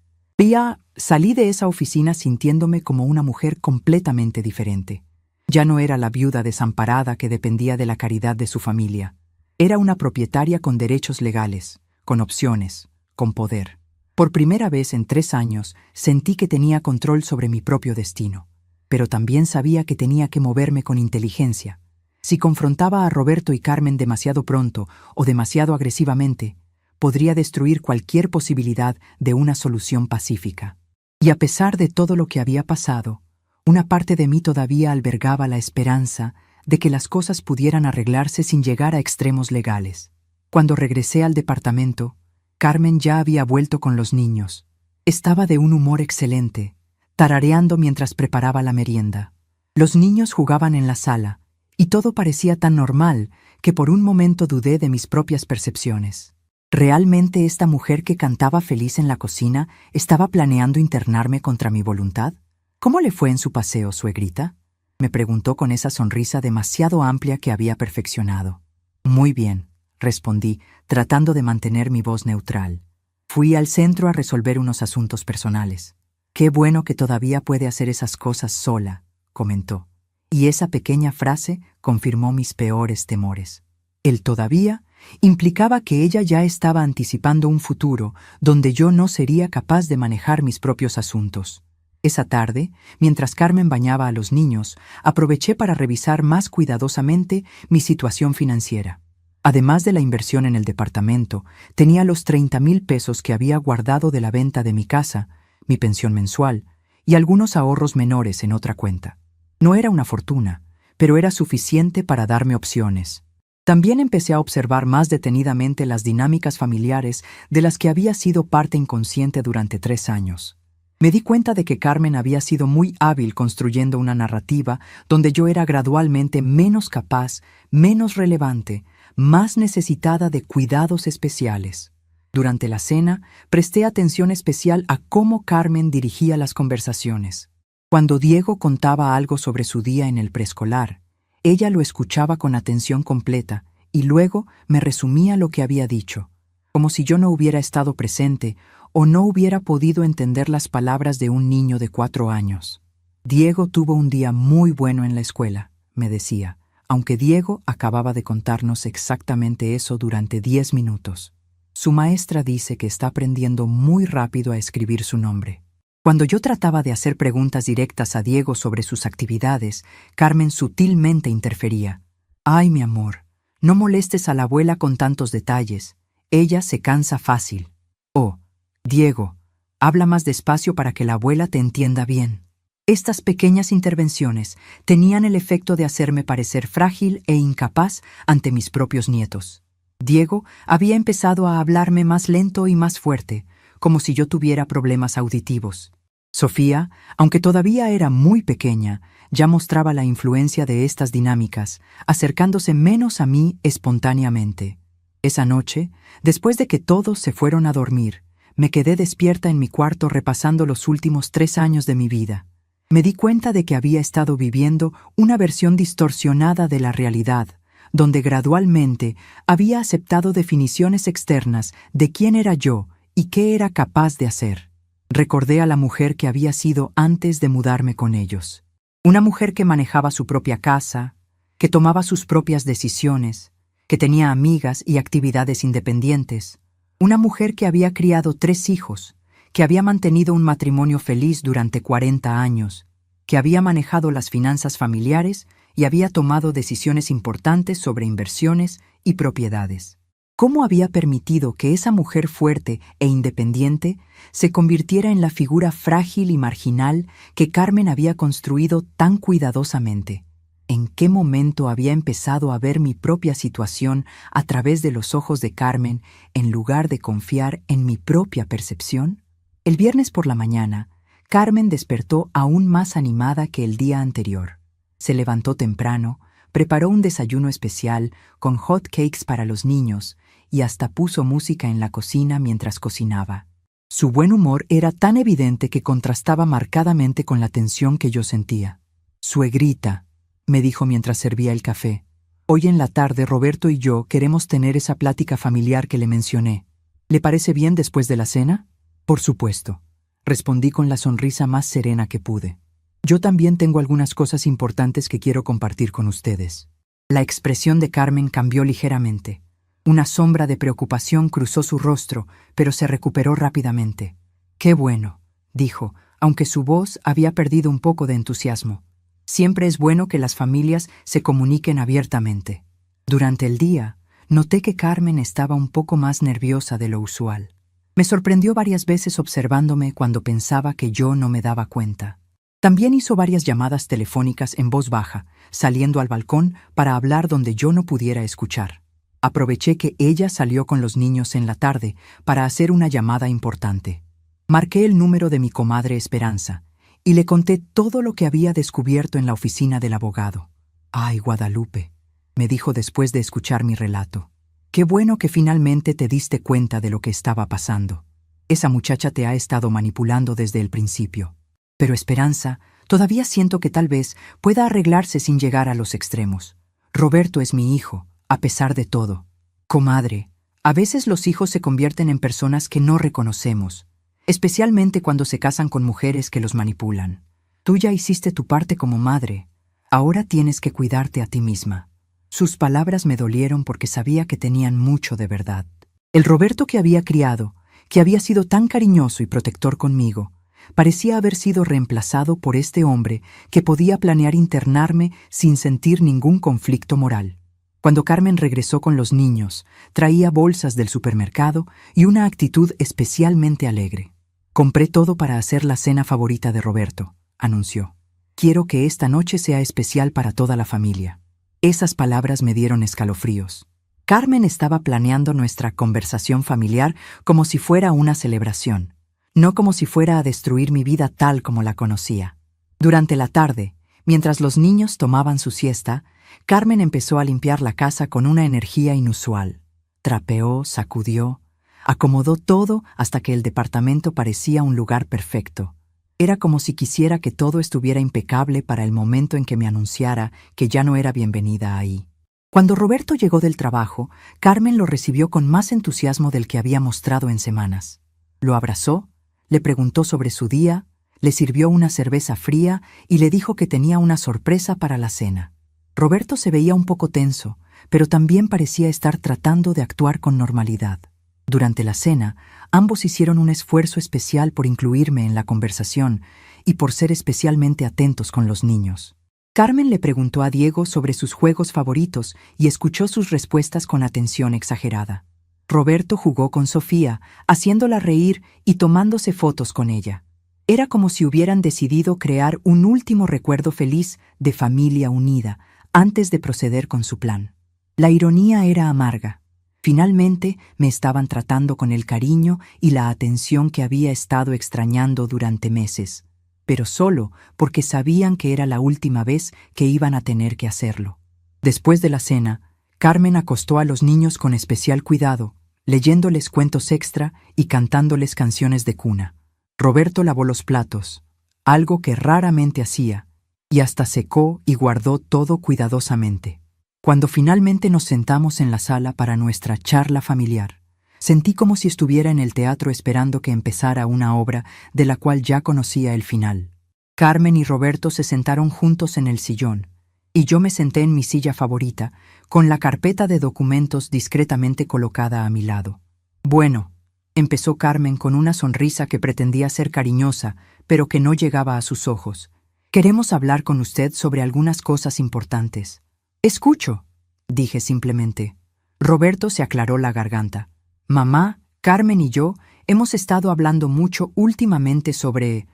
Salí de esa oficina sintiéndome como una mujer completamente diferente. Ya no era la viuda desamparada que dependía de la caridad de su familia. Era una propietaria con derechos legales, con opciones, con poder. Por primera vez en 3 años sentí que tenía control sobre mi propio destino, pero también sabía que tenía que moverme con inteligencia. Si confrontaba a Roberto y Carmen demasiado pronto o demasiado agresivamente, podría destruir cualquier posibilidad de una solución pacífica. Y a pesar de todo lo que había pasado, una parte de mí todavía albergaba la esperanza de que las cosas pudieran arreglarse sin llegar a extremos legales. Cuando regresé al departamento, Carmen ya había vuelto con los niños. Estaba de un humor excelente, tarareando mientras preparaba la merienda. Los niños jugaban en la sala, y todo parecía tan normal que por un momento dudé de mis propias percepciones. ¿Realmente esta mujer que cantaba feliz en la cocina estaba planeando internarme contra mi voluntad? ¿Cómo le fue en su paseo, suegrita?, me preguntó con esa sonrisa demasiado amplia que había perfeccionado. Muy bien, respondí, tratando de mantener mi voz neutral. Fui al centro a resolver unos asuntos personales. Qué bueno que todavía puede hacer esas cosas sola, comentó. Y esa pequeña frase confirmó mis peores temores. El todavía implicaba que ella ya estaba anticipando un futuro donde yo no sería capaz de manejar mis propios asuntos. Esa tarde, mientras Carmen bañaba a los niños, aproveché para revisar más cuidadosamente mi situación financiera. Además de la inversión en el departamento, tenía los 30,000 pesos que había guardado de la venta de mi casa, mi pensión mensual y algunos ahorros menores en otra cuenta. No era una fortuna, pero era suficiente para darme opciones. También empecé a observar más detenidamente las dinámicas familiares de las que había sido parte inconsciente durante 3 años. Me di cuenta de que Carmen había sido muy hábil construyendo una narrativa donde yo era gradualmente menos capaz, menos relevante, más necesitada de cuidados especiales. Durante la cena, presté atención especial a cómo Carmen dirigía las conversaciones. Cuando Diego contaba algo sobre su día en el preescolar, ella lo escuchaba con atención completa y luego me resumía lo que había dicho, como si yo no hubiera estado presente o no hubiera podido entender las palabras de un niño de 4 años. Diego tuvo un día muy bueno en la escuela, me decía, aunque Diego acababa de contarnos exactamente eso durante 10 minutos. Su maestra dice que está aprendiendo muy rápido a escribir su nombre. Cuando yo trataba de hacer preguntas directas a Diego sobre sus actividades, Carmen sutilmente interfería. «Ay, mi amor, no molestes a la abuela con tantos detalles. Ella se cansa fácil». «Oh, Diego, habla más despacio para que la abuela te entienda bien». Estas pequeñas intervenciones tenían el efecto de hacerme parecer frágil e incapaz ante mis propios nietos. Diego había empezado a hablarme más lento y más fuerte, como si yo tuviera problemas auditivos. Sofía, aunque todavía era muy pequeña, ya mostraba la influencia de estas dinámicas, acercándose menos a mí espontáneamente. Esa noche, después de que todos se fueron a dormir, me quedé despierta en mi cuarto repasando los últimos 3 años de mi vida. Me di cuenta de que había estado viviendo una versión distorsionada de la realidad, donde gradualmente había aceptado definiciones externas de quién era yo y qué era capaz de hacer. Recordé a la mujer que había sido antes de mudarme con ellos. Una mujer que manejaba su propia casa, que tomaba sus propias decisiones, que tenía amigas y actividades independientes. Una mujer que había criado 3 hijos, que había mantenido un matrimonio feliz durante 40 años, que había manejado las finanzas familiares y había tomado decisiones importantes sobre inversiones y propiedades. ¿Cómo había permitido que esa mujer fuerte e independiente se convirtiera en la figura frágil y marginal que Carmen había construido tan cuidadosamente? ¿En qué momento había empezado a ver mi propia situación a través de los ojos de Carmen en lugar de confiar en mi propia percepción? El viernes por la mañana, Carmen despertó aún más animada que el día anterior. Se levantó temprano, preparó un desayuno especial con hot cakes para los niños y hasta puso música en la cocina mientras cocinaba. Su buen humor era tan evidente que contrastaba marcadamente con la tensión que yo sentía. «Suegrita», me dijo mientras servía el café, «hoy en la tarde Roberto y yo queremos tener esa plática familiar que le mencioné. ¿Le parece bien después de la cena?» «Por supuesto», respondí con la sonrisa más serena que pude. «Yo también tengo algunas cosas importantes que quiero compartir con ustedes». La expresión de Carmen cambió ligeramente. Una sombra de preocupación cruzó su rostro, pero se recuperó rápidamente. «Qué bueno», dijo, aunque su voz había perdido un poco de entusiasmo. «Siempre es bueno que las familias se comuniquen abiertamente». Durante el día, noté que Carmen estaba un poco más nerviosa de lo usual. Me sorprendió varias veces observándome cuando pensaba que yo no me daba cuenta. También hizo varias llamadas telefónicas en voz baja, saliendo al balcón para hablar donde yo no pudiera escuchar. Aproveché que ella salió con los niños en la tarde para hacer una llamada importante. Marqué el número de mi comadre Esperanza y le conté todo lo que había descubierto en la oficina del abogado. «Ay, Guadalupe», me dijo después de escuchar mi relato. «Qué bueno que finalmente te diste cuenta de lo que estaba pasando. Esa muchacha te ha estado manipulando desde el principio. Pero Esperanza, todavía siento que tal vez pueda arreglarse sin llegar a los extremos. Roberto es mi hijo, a pesar de todo. Comadre, a veces los hijos se convierten en personas que no reconocemos, especialmente cuando se casan con mujeres que los manipulan. Tú ya hiciste tu parte como madre. Ahora tienes que cuidarte a ti misma». Sus palabras me dolieron porque sabía que tenían mucho de verdad. El Roberto que había criado, que había sido tan cariñoso y protector conmigo, parecía haber sido reemplazado por este hombre que podía planear internarme sin sentir ningún conflicto moral. Cuando Carmen regresó con los niños, traía bolsas del supermercado y una actitud especialmente alegre. «Compré todo para hacer la cena favorita de Roberto», anunció. «Quiero que esta noche sea especial para toda la familia». Esas palabras me dieron escalofríos. Carmen estaba planeando nuestra conversación familiar como si fuera una celebración, no como si fuera a destruir mi vida tal como la conocía. Durante la tarde, mientras los niños tomaban su siesta, Carmen empezó a limpiar la casa con una energía inusual. Trapeó, sacudió, acomodó todo hasta que el departamento parecía un lugar perfecto. Era como si quisiera que todo estuviera impecable para el momento en que me anunciara que ya no era bienvenida ahí. Cuando Roberto llegó del trabajo, Carmen lo recibió con más entusiasmo del que había mostrado en semanas. Lo abrazó, le preguntó sobre su día, le sirvió una cerveza fría y le dijo que tenía una sorpresa para la cena. Roberto se veía un poco tenso, pero también parecía estar tratando de actuar con normalidad. Durante la cena, ambos hicieron un esfuerzo especial por incluirme en la conversación y por ser especialmente atentos con los niños. Carmen le preguntó a Diego sobre sus juegos favoritos y escuchó sus respuestas con atención exagerada. Roberto jugó con Sofía, haciéndola reír y tomándose fotos con ella. Era como si hubieran decidido crear un último recuerdo feliz de familia unida antes de proceder con su plan. La ironía era amarga. Finalmente me estaban tratando con el cariño y la atención que había estado extrañando durante meses, pero solo porque sabían que era la última vez que iban a tener que hacerlo. Después de la cena, Carmen acostó a los niños con especial cuidado, leyéndoles cuentos extra y cantándoles canciones de cuna. Roberto lavó los platos, algo que raramente hacía, y hasta secó y guardó todo cuidadosamente. Cuando finalmente nos sentamos en la sala para nuestra charla familiar, sentí como si estuviera en el teatro esperando que empezara una obra de la cual ya conocía el final. Carmen y Roberto se sentaron juntos en el sillón, y yo me senté en mi silla favorita, con la carpeta de documentos discretamente colocada a mi lado. Bueno, empezó Carmen con una sonrisa que pretendía ser cariñosa, pero que no llegaba a sus ojos. Queremos hablar con usted sobre algunas cosas importantes. Escucho, dije simplemente. Roberto se aclaró la garganta. Mamá, Carmen y yo hemos estado hablando mucho últimamente sobre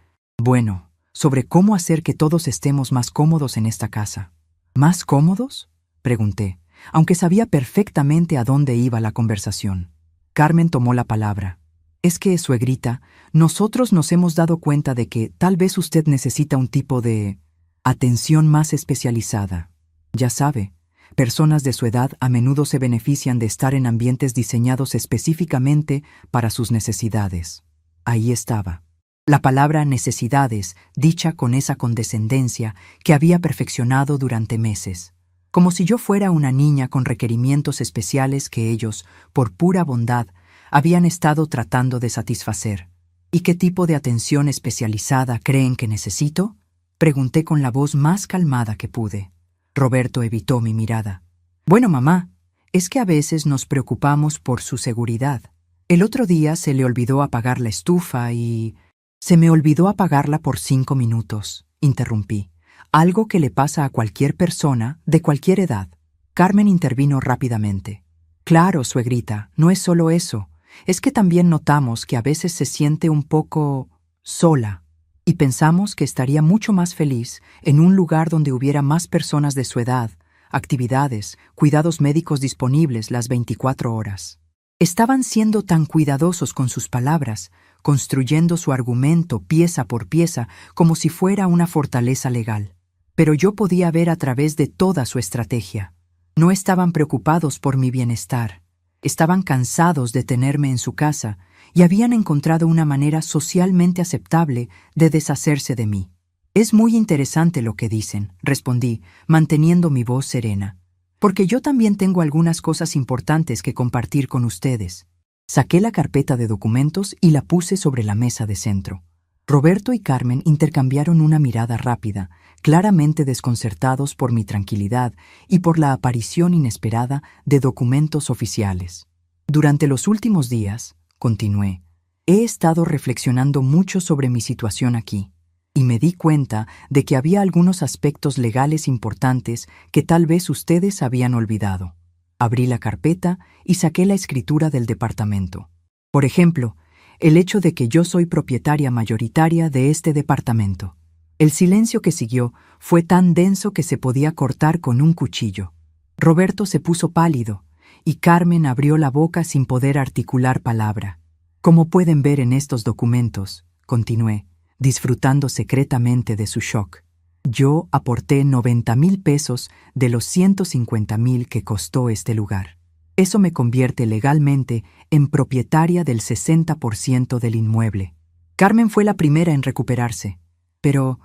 cómo hacer que todos estemos más cómodos en esta casa. ¿Más cómodos?, pregunté, aunque sabía perfectamente a dónde iba la conversación. Carmen tomó la palabra. Es que, suegrita, nosotros nos hemos dado cuenta de que tal vez usted necesita un tipo de atención más especializada. Ya sabe, personas de su edad a menudo se benefician de estar en ambientes diseñados específicamente para sus necesidades. Ahí estaba. La palabra necesidades, dicha con esa condescendencia que había perfeccionado durante meses. Como si yo fuera una niña con requerimientos especiales que ellos, por pura bondad, habían estado tratando de satisfacer. ¿Y qué tipo de atención especializada creen que necesito?, pregunté con la voz más calmada que pude. Roberto evitó mi mirada. Bueno, mamá, es que a veces nos preocupamos por su seguridad. El otro día se le olvidó apagar la estufa y... Se me olvidó apagarla por 5 minutos, interrumpí. Algo que le pasa a cualquier persona de cualquier edad. Carmen intervino rápidamente. Claro, suegrita, no es solo eso. Es que también notamos que a veces se siente un poco sola. Y pensamos que estaría mucho más feliz en un lugar donde hubiera más personas de su edad, actividades, cuidados médicos disponibles las 24 horas. Estaban siendo tan cuidadosos con sus palabras, construyendo su argumento pieza por pieza como si fuera una fortaleza legal. Pero yo podía ver a través de toda su estrategia. No estaban preocupados por mi bienestar. Estaban cansados de tenerme en su casa y habían encontrado una manera socialmente aceptable de deshacerse de mí. Es muy interesante lo que dicen, respondí, manteniendo mi voz serena, porque yo también tengo algunas cosas importantes que compartir con ustedes. Saqué la carpeta de documentos y la puse sobre la mesa de centro. Roberto y Carmen intercambiaron una mirada rápida, claramente desconcertados por mi tranquilidad y por la aparición inesperada de documentos oficiales. Durante los últimos días, continué, he estado reflexionando mucho sobre mi situación aquí, y me di cuenta de que había algunos aspectos legales importantes que tal vez ustedes habían olvidado. Abrí la carpeta y saqué la escritura del departamento. Por ejemplo, el hecho de que yo soy propietaria mayoritaria de este departamento. El silencio que siguió fue tan denso que se podía cortar con un cuchillo. Roberto se puso pálido, y Carmen abrió la boca sin poder articular palabra. Como pueden ver en estos documentos, continué, disfrutando secretamente de su shock. Yo aporté 90,000 pesos de los 150,000 que costó este lugar. Eso me convierte legalmente en propietaria del 60% del inmueble. Carmen fue la primera en recuperarse. Pero,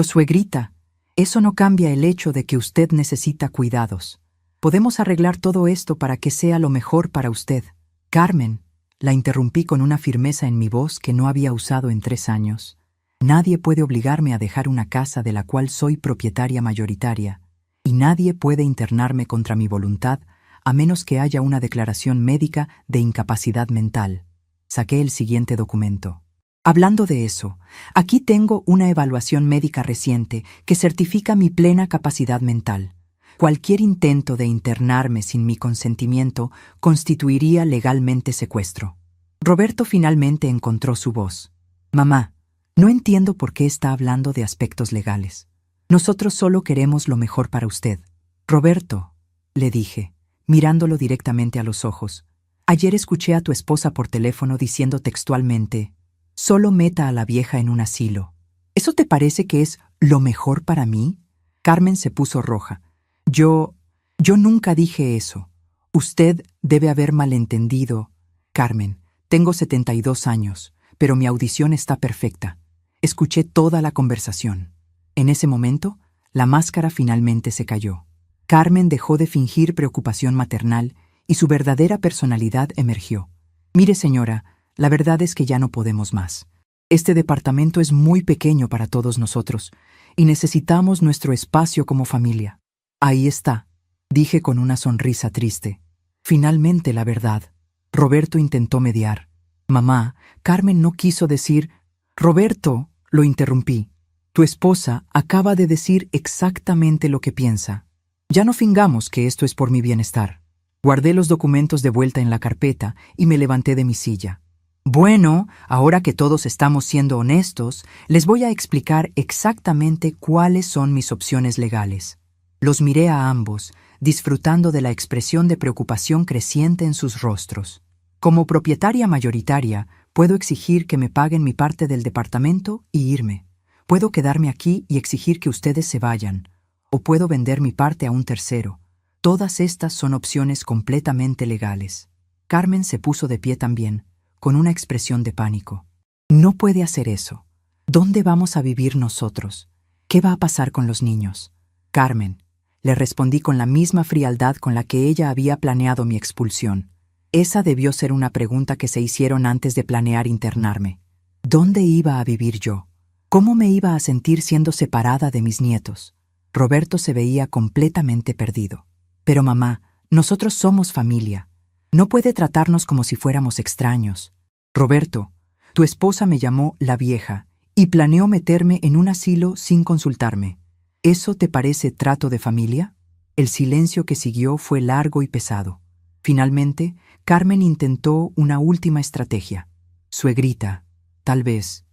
suegrita, eso no cambia el hecho de que usted necesita cuidados. Podemos arreglar todo esto para que sea lo mejor para usted. Carmen, la interrumpí con una firmeza en mi voz que no había usado en 3 años. Nadie puede obligarme a dejar una casa de la cual soy propietaria mayoritaria, y nadie puede internarme contra mi voluntad a menos que haya una declaración médica de incapacidad mental. Saqué el siguiente documento. Hablando de eso, aquí tengo una evaluación médica reciente que certifica mi plena capacidad mental. Cualquier intento de internarme sin mi consentimiento constituiría legalmente secuestro. Roberto finalmente encontró su voz. Mamá, no entiendo por qué está hablando de aspectos legales. Nosotros solo queremos lo mejor para usted. Roberto, le dije, mirándolo directamente a los ojos. Ayer escuché a tu esposa por teléfono diciendo textualmente, «Solo meta a la vieja en un asilo». ¿Eso te parece que es lo mejor para mí? Carmen se puso roja. Yo nunca dije eso. Usted debe haber malentendido. Carmen, tengo 72 años, pero mi audición está perfecta. Escuché toda la conversación. En ese momento, la máscara finalmente se cayó. Carmen dejó de fingir preocupación maternal y su verdadera personalidad emergió. Mire, señora, la verdad es que ya no podemos más. Este departamento es muy pequeño para todos nosotros y necesitamos nuestro espacio como familia. Ahí está, dije con una sonrisa triste. Finalmente la verdad. Roberto intentó mediar. Mamá, Carmen no quiso decir... Roberto, lo interrumpí. Tu esposa acaba de decir exactamente lo que piensa. Ya no fingamos que esto es por mi bienestar. Guardé los documentos de vuelta en la carpeta y me levanté de mi silla. Bueno, ahora que todos estamos siendo honestos, les voy a explicar exactamente cuáles son mis opciones legales. Los miré a ambos, disfrutando de la expresión de preocupación creciente en sus rostros. Como propietaria mayoritaria, puedo exigir que me paguen mi parte del departamento y irme. Puedo quedarme aquí y exigir que ustedes se vayan. O puedo vender mi parte a un tercero. Todas estas son opciones completamente legales. Carmen se puso de pie también, con una expresión de pánico. No puede hacer eso. ¿Dónde vamos a vivir nosotros? ¿Qué va a pasar con los niños? Carmen, le respondí con la misma frialdad con la que ella había planeado mi expulsión. Esa debió ser una pregunta que se hicieron antes de planear internarme. ¿Dónde iba a vivir yo? ¿Cómo me iba a sentir siendo separada de mis nietos? Roberto se veía completamente perdido. Pero mamá, nosotros somos familia. No puede tratarnos como si fuéramos extraños. Roberto, tu esposa me llamó la vieja y planeó meterme en un asilo sin consultarme. ¿Eso te parece trato de familia? El silencio que siguió fue largo y pesado. Finalmente, Carmen intentó una última estrategia. Suegrita, tal vez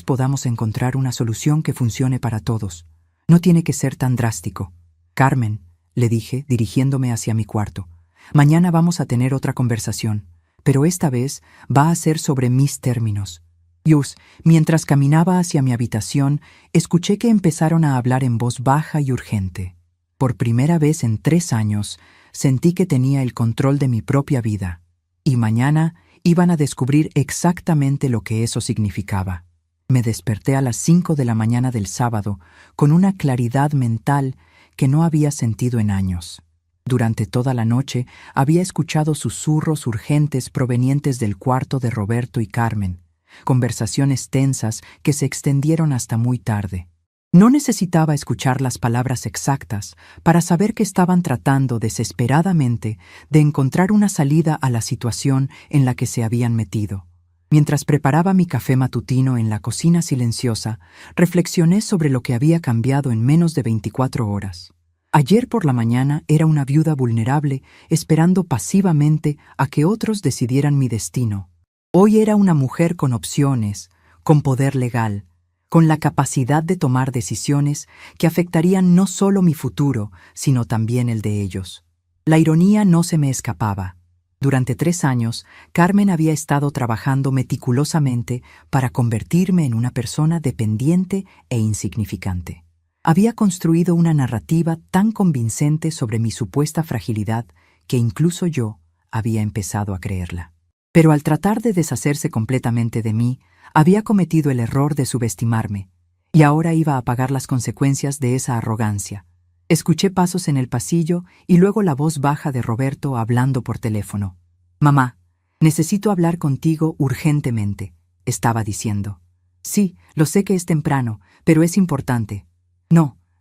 podamos encontrar una solución que funcione para todos. No tiene que ser tan drástico. Carmen, le dije, dirigiéndome hacia mi cuarto. Mañana vamos a tener otra conversación, pero esta vez va a ser sobre mis términos. Mientras caminaba hacia mi habitación, escuché que empezaron a hablar en voz baja y urgente. Por primera vez en 3 años, sentí que tenía el control de mi propia vida, y mañana iban a descubrir exactamente lo que eso significaba. Me desperté a las 5 de la mañana del sábado con una claridad mental que no había sentido en años. Durante toda la noche había escuchado susurros urgentes provenientes del cuarto de Roberto y Carmen, conversaciones tensas que se extendieron hasta muy tarde. No necesitaba escuchar las palabras exactas para saber que estaban tratando desesperadamente de encontrar una salida a la situación en la que se habían metido. Mientras preparaba mi café matutino en la cocina silenciosa, reflexioné sobre lo que había cambiado en menos de 24 horas. Ayer por la mañana era una viuda vulnerable esperando pasivamente a que otros decidieran mi destino. Hoy era una mujer con opciones, con poder legal, con la capacidad de tomar decisiones que afectarían no solo mi futuro, sino también el de ellos. La ironía no se me escapaba. Durante 3 años, Carmen había estado trabajando meticulosamente para convertirme en una persona dependiente e insignificante. Había construido una narrativa tan convincente sobre mi supuesta fragilidad que incluso yo había empezado a creerla. Pero al tratar de deshacerse completamente de mí, había cometido el error de subestimarme, y ahora iba a pagar las consecuencias de esa arrogancia. Escuché pasos en el pasillo y luego la voz baja de Roberto hablando por teléfono. «Mamá, necesito hablar contigo urgentemente», estaba diciendo. «Sí, lo sé que es temprano, pero es importante».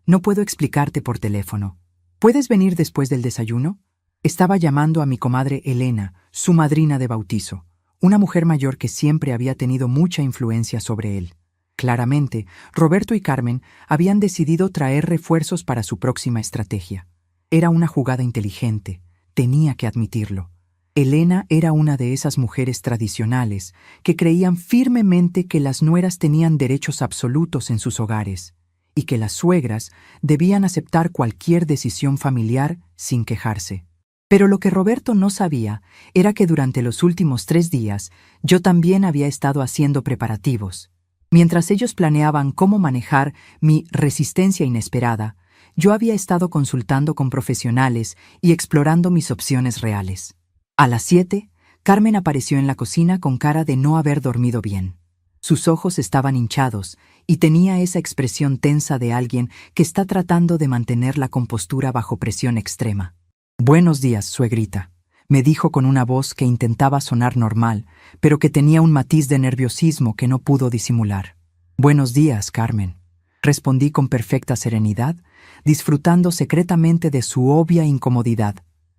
No puedo explicarte por teléfono. ¿Puedes venir después del desayuno? Estaba llamando a mi comadre Elena, su madrina de bautizo, una mujer mayor que siempre había tenido mucha influencia sobre él. Claramente, Roberto y Carmen habían decidido traer refuerzos para su próxima estrategia. Era una jugada inteligente, tenía que admitirlo. Elena era una de esas mujeres tradicionales que creían firmemente que las nueras tenían derechos absolutos en sus hogares y que las suegras debían aceptar cualquier decisión familiar sin quejarse. Pero lo que Roberto no sabía era que durante los últimos 3 días yo también había estado haciendo preparativos. Mientras ellos planeaban cómo manejar mi resistencia inesperada, yo había estado consultando con profesionales y explorando mis opciones reales. A las 7, Carmen apareció en la cocina con cara de no haber dormido bien. Sus ojos estaban hinchados y tenía esa expresión tensa de alguien que está tratando de mantener la compostura bajo presión extrema. «Buenos días, suegrita», me dijo con una voz que intentaba sonar normal, pero que tenía un matiz de nerviosismo que no pudo disimular. «Buenos días, Carmen», respondí con perfecta serenidad, disfrutando secretamente de su obvia incomodidad.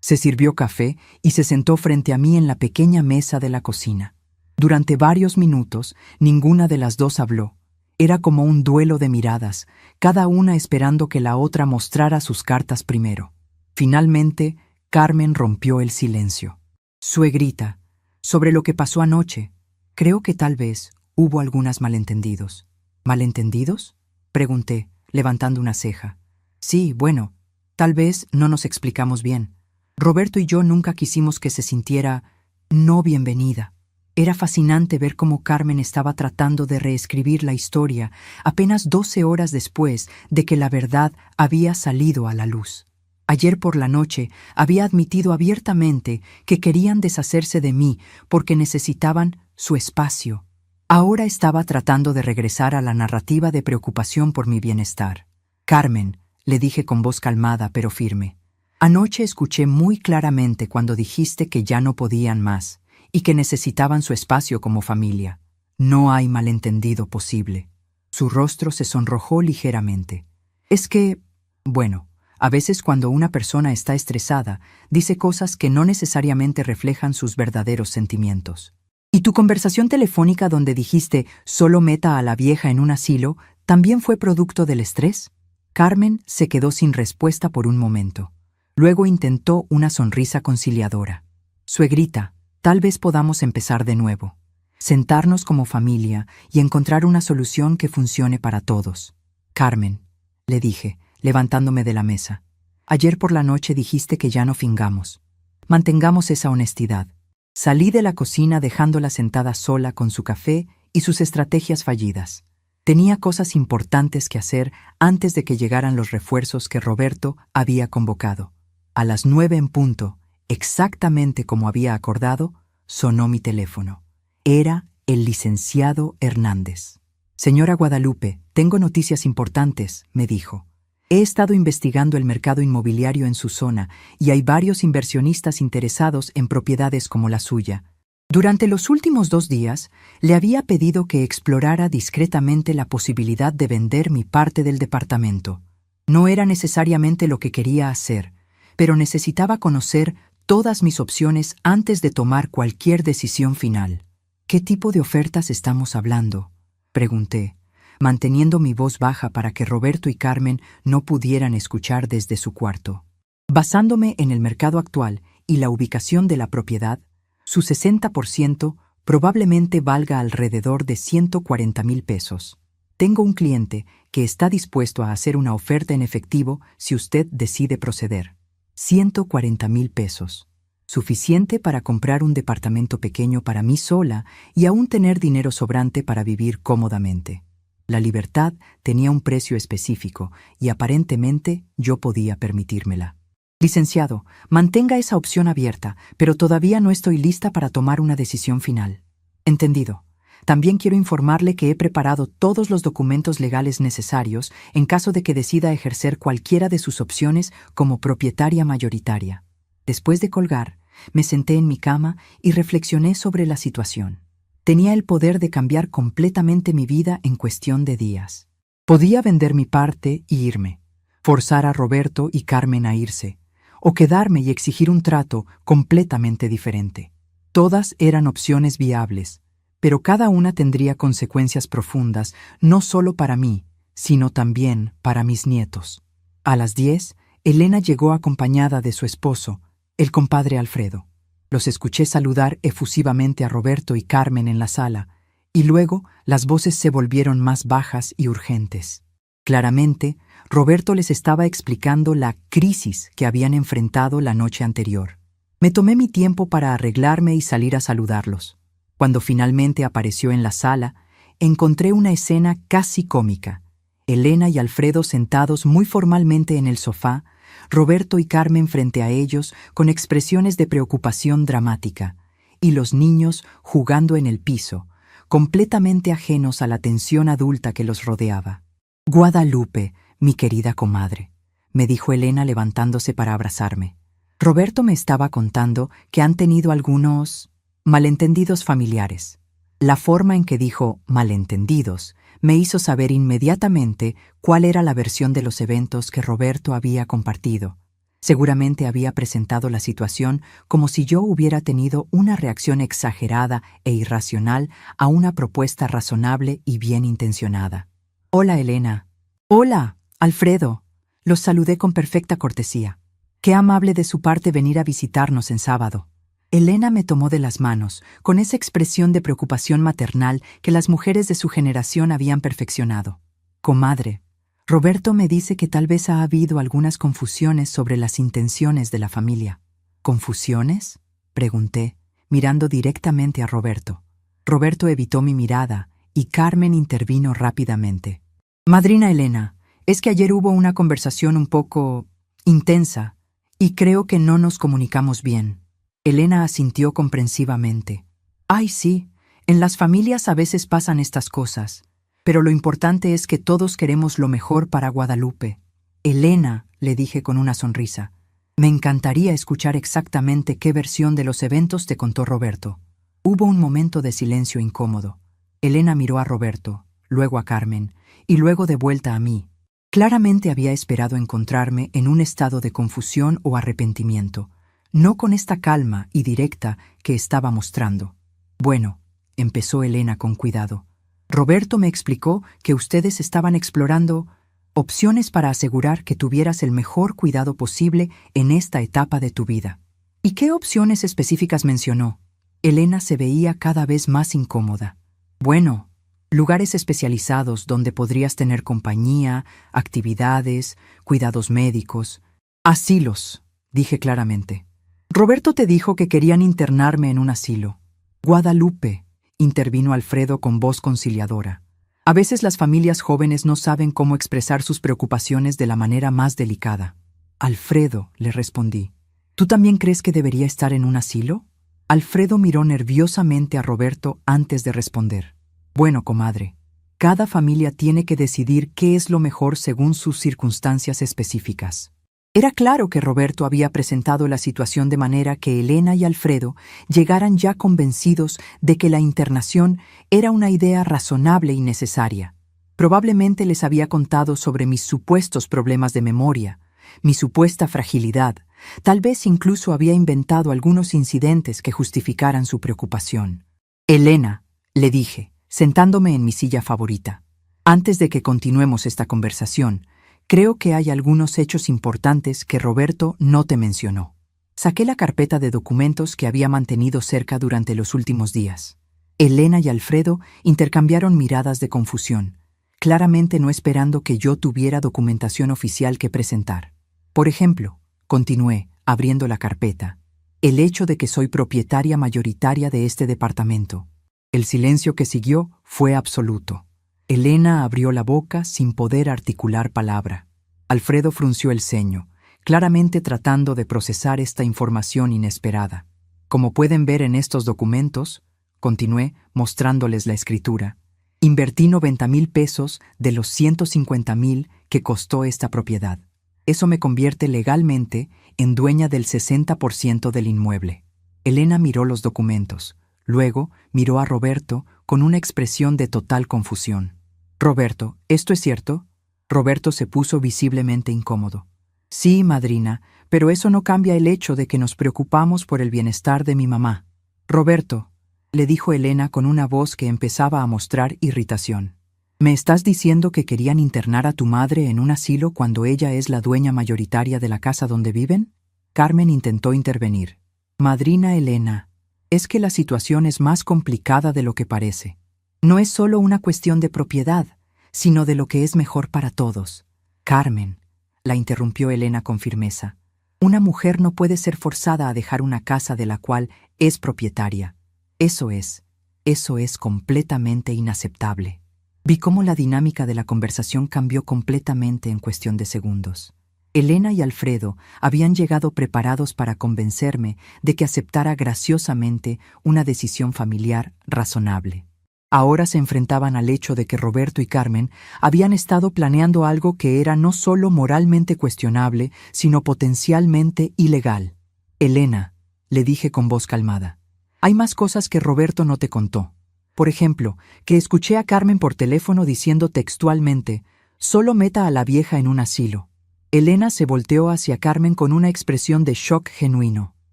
Se sirvió café y se sentó frente a mí en la pequeña mesa de la cocina. Durante varios minutos, ninguna de las dos habló. Era como un duelo de miradas, cada una esperando que la otra mostrara sus cartas primero. Finalmente, Carmen rompió el silencio. «Suegrita, sobre lo que pasó anoche, creo que tal vez hubo algunos malentendidos». «¿Malentendidos?», pregunté, levantando una ceja. «Sí, bueno, tal vez no nos explicamos bien. Roberto y yo nunca quisimos que se sintiera no bienvenida». Era fascinante ver cómo Carmen estaba tratando de reescribir la historia apenas 12 horas después de que la verdad había salido a la luz. Ayer por la noche había admitido abiertamente que querían deshacerse de mí porque necesitaban su espacio. Ahora estaba tratando de regresar a la narrativa de preocupación por mi bienestar. «Carmen», le dije con voz calmada pero firme, «anoche escuché muy claramente cuando dijiste que ya no podían más y que necesitaban su espacio como familia. No hay malentendido posible». Su rostro se sonrojó ligeramente. «Es que, bueno, a veces cuando una persona está estresada, dice cosas que no necesariamente reflejan sus verdaderos sentimientos». «¿Y tu conversación telefónica donde dijiste solo meta a la vieja en un asilo también fue producto del estrés?» Carmen se quedó sin respuesta por un momento. Luego intentó una sonrisa conciliadora. «Suegrita, tal vez podamos empezar de nuevo. Sentarnos como familia y encontrar una solución que funcione para todos». «Carmen», le dije, levantándome de la mesa, «ayer por la noche dijiste que ya no fingamos. Mantengamos esa honestidad». Salí de la cocina dejándola sentada sola con su café y sus estrategias fallidas. Tenía cosas importantes que hacer antes de que llegaran los refuerzos que Roberto había convocado. A las 9 en punto, exactamente como había acordado, sonó mi teléfono. Era el licenciado Hernández. «Señora Guadalupe, tengo noticias importantes», me dijo. «He estado investigando el mercado inmobiliario en su zona y hay varios inversionistas interesados en propiedades como la suya. Durante los últimos 2 días, le había pedido que explorara discretamente la posibilidad de vender mi parte del departamento. No era necesariamente lo que quería hacer, pero necesitaba conocer todas mis opciones antes de tomar cualquier decisión final». «¿Qué tipo de ofertas estamos hablando?», pregunté, manteniendo mi voz baja para que Roberto y Carmen no pudieran escuchar desde su cuarto. Basándome en el mercado actual y la ubicación de la propiedad, su 60% probablemente valga alrededor de 140,000 pesos. Tengo un cliente que está dispuesto a hacer una oferta en efectivo si usted decide proceder. 140,000 pesos. Suficiente para comprar un departamento pequeño para mí sola y aún tener dinero sobrante para vivir cómodamente. La libertad tenía un precio específico y aparentemente yo podía permitírmela. «Licenciado, mantenga esa opción abierta, pero todavía no estoy lista para tomar una decisión final». «Entendido. También quiero informarle que he preparado todos los documentos legales necesarios en caso de que decida ejercer cualquiera de sus opciones como propietaria mayoritaria». Después de colgar, me senté en mi cama y reflexioné sobre la situación. Tenía el poder de cambiar completamente mi vida en cuestión de días. Podía vender mi parte y irme, forzar a Roberto y Carmen a irse, o quedarme y exigir un trato completamente diferente. Todas eran opciones viables, pero cada una tendría consecuencias profundas no solo para mí, sino también para mis nietos. A las 10, Elena llegó acompañada de su esposo, el compadre Alfredo. Los escuché saludar efusivamente a Roberto y Carmen en la sala, y luego las voces se volvieron más bajas y urgentes. Claramente, Roberto les estaba explicando la crisis que habían enfrentado la noche anterior. Me tomé mi tiempo para arreglarme y salir a saludarlos. Cuando finalmente apareció en la sala, encontré una escena casi cómica. Elena y Alfredo sentados muy formalmente en el sofá, Roberto y Carmen frente a ellos con expresiones de preocupación dramática, y los niños jugando en el piso, completamente ajenos a la tensión adulta que los rodeaba. «Guadalupe, mi querida comadre», me dijo Elena levantándose para abrazarme. Roberto me estaba contando que han tenido algunos malentendidos familiares. La forma en que dijo malentendidos me hizo saber inmediatamente cuál era la versión de los eventos que Roberto había compartido. Seguramente había presentado la situación como si yo hubiera tenido una reacción exagerada e irracional a una propuesta razonable y bien intencionada. «Hola, Elena». «Hola, Alfredo». Los saludé con perfecta cortesía. «Qué amable de su parte venir a visitarnos en sábado». Elena me tomó de las manos, con esa expresión de preocupación maternal que las mujeres de su generación habían perfeccionado. «Comadre, Roberto me dice que tal vez ha habido algunas confusiones sobre las intenciones de la familia». «¿Confusiones?», pregunté, mirando directamente a Roberto. Roberto evitó mi mirada y Carmen intervino rápidamente. «Madrina Elena, es que ayer hubo una conversación un poco intensa y creo que no nos comunicamos bien». Elena asintió comprensivamente. «Ay, sí, en las familias a veces pasan estas cosas, pero lo importante es que todos queremos lo mejor para Guadalupe». «Elena», le dije con una sonrisa, «me encantaría escuchar exactamente qué versión de los eventos te contó Roberto». Hubo un momento de silencio incómodo. Elena miró a Roberto, luego a Carmen, y luego de vuelta a mí. Claramente había esperado encontrarme en un estado de confusión o arrepentimiento, no con esta calma y directa que estaba mostrando. «Bueno», empezó Elena con cuidado, «Roberto me explicó que ustedes estaban explorando opciones para asegurar que tuvieras el mejor cuidado posible en esta etapa de tu vida». «¿Y qué opciones específicas mencionó?». Elena se veía cada vez más incómoda. «Bueno, lugares especializados donde podrías tener compañía, actividades, cuidados médicos, asilos», dije claramente. «Roberto te dijo que querían internarme en un asilo». «Guadalupe», intervino Alfredo con voz conciliadora. «A veces las familias jóvenes no saben cómo expresar sus preocupaciones de la manera más delicada». «Alfredo», le respondí, «¿tú también crees que debería estar en un asilo?». Alfredo miró nerviosamente a Roberto antes de responder. «Bueno, comadre, cada familia tiene que decidir qué es lo mejor según sus circunstancias específicas». Era claro que Roberto había presentado la situación de manera que Elena y Alfredo llegaran ya convencidos de que la internación era una idea razonable y necesaria. Probablemente les había contado sobre mis supuestos problemas de memoria, mi supuesta fragilidad. Tal vez incluso había inventado algunos incidentes que justificaran su preocupación. «Elena», le dije, sentándome en mi silla favorita, «antes de que continuemos esta conversación, creo que hay algunos hechos importantes que Roberto no te mencionó». Saqué la carpeta de documentos que había mantenido cerca durante los últimos días. Elena y Alfredo intercambiaron miradas de confusión, claramente no esperando que yo tuviera documentación oficial que presentar. «Por ejemplo», continué, abriendo la carpeta, «el hecho de que soy propietaria mayoritaria de este departamento». El silencio que siguió fue absoluto. Elena abrió la boca sin poder articular palabra. Alfredo frunció el ceño, claramente tratando de procesar esta información inesperada. «Como pueden ver en estos documentos», continué, mostrándoles la escritura, «invertí 90,000 pesos de los 150,000 que costó esta propiedad. Eso me convierte legalmente en dueña del 60% del inmueble». Elena miró los documentos. Luego miró a Roberto con una expresión de total confusión. «Roberto, ¿esto es cierto?». Roberto se puso visiblemente incómodo. «Sí, madrina, pero eso no cambia el hecho de que nos preocupamos por el bienestar de mi mamá». «Roberto», le dijo Elena con una voz que empezaba a mostrar irritación, «¿me estás diciendo que querían internar a tu madre en un asilo cuando ella es la dueña mayoritaria de la casa donde viven?». Carmen intentó intervenir. «Madrina Elena, es que la situación es más complicada de lo que parece. No es solo una cuestión de propiedad, sino de lo que es mejor para todos. Carmen, la interrumpió Elena con firmeza. Una mujer no puede ser forzada a dejar una casa de la cual es propietaria. Eso es completamente inaceptable. Vi cómo la dinámica de la conversación cambió completamente en cuestión de segundos. Elena y Alfredo habían llegado preparados para convencerme de que aceptara graciosamente una decisión familiar razonable. Ahora se enfrentaban al hecho de que Roberto y Carmen habían estado planeando algo que era no solo moralmente cuestionable, sino potencialmente ilegal. Elena, le dije con voz calmada, hay más cosas que Roberto no te contó. Por ejemplo, que escuché a Carmen por teléfono diciendo textualmente, «Solo meta a la vieja en un asilo». Elena se volteó hacia Carmen con una expresión de shock genuino.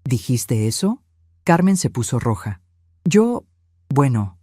¿Dijiste eso? Carmen se puso roja. Bueno,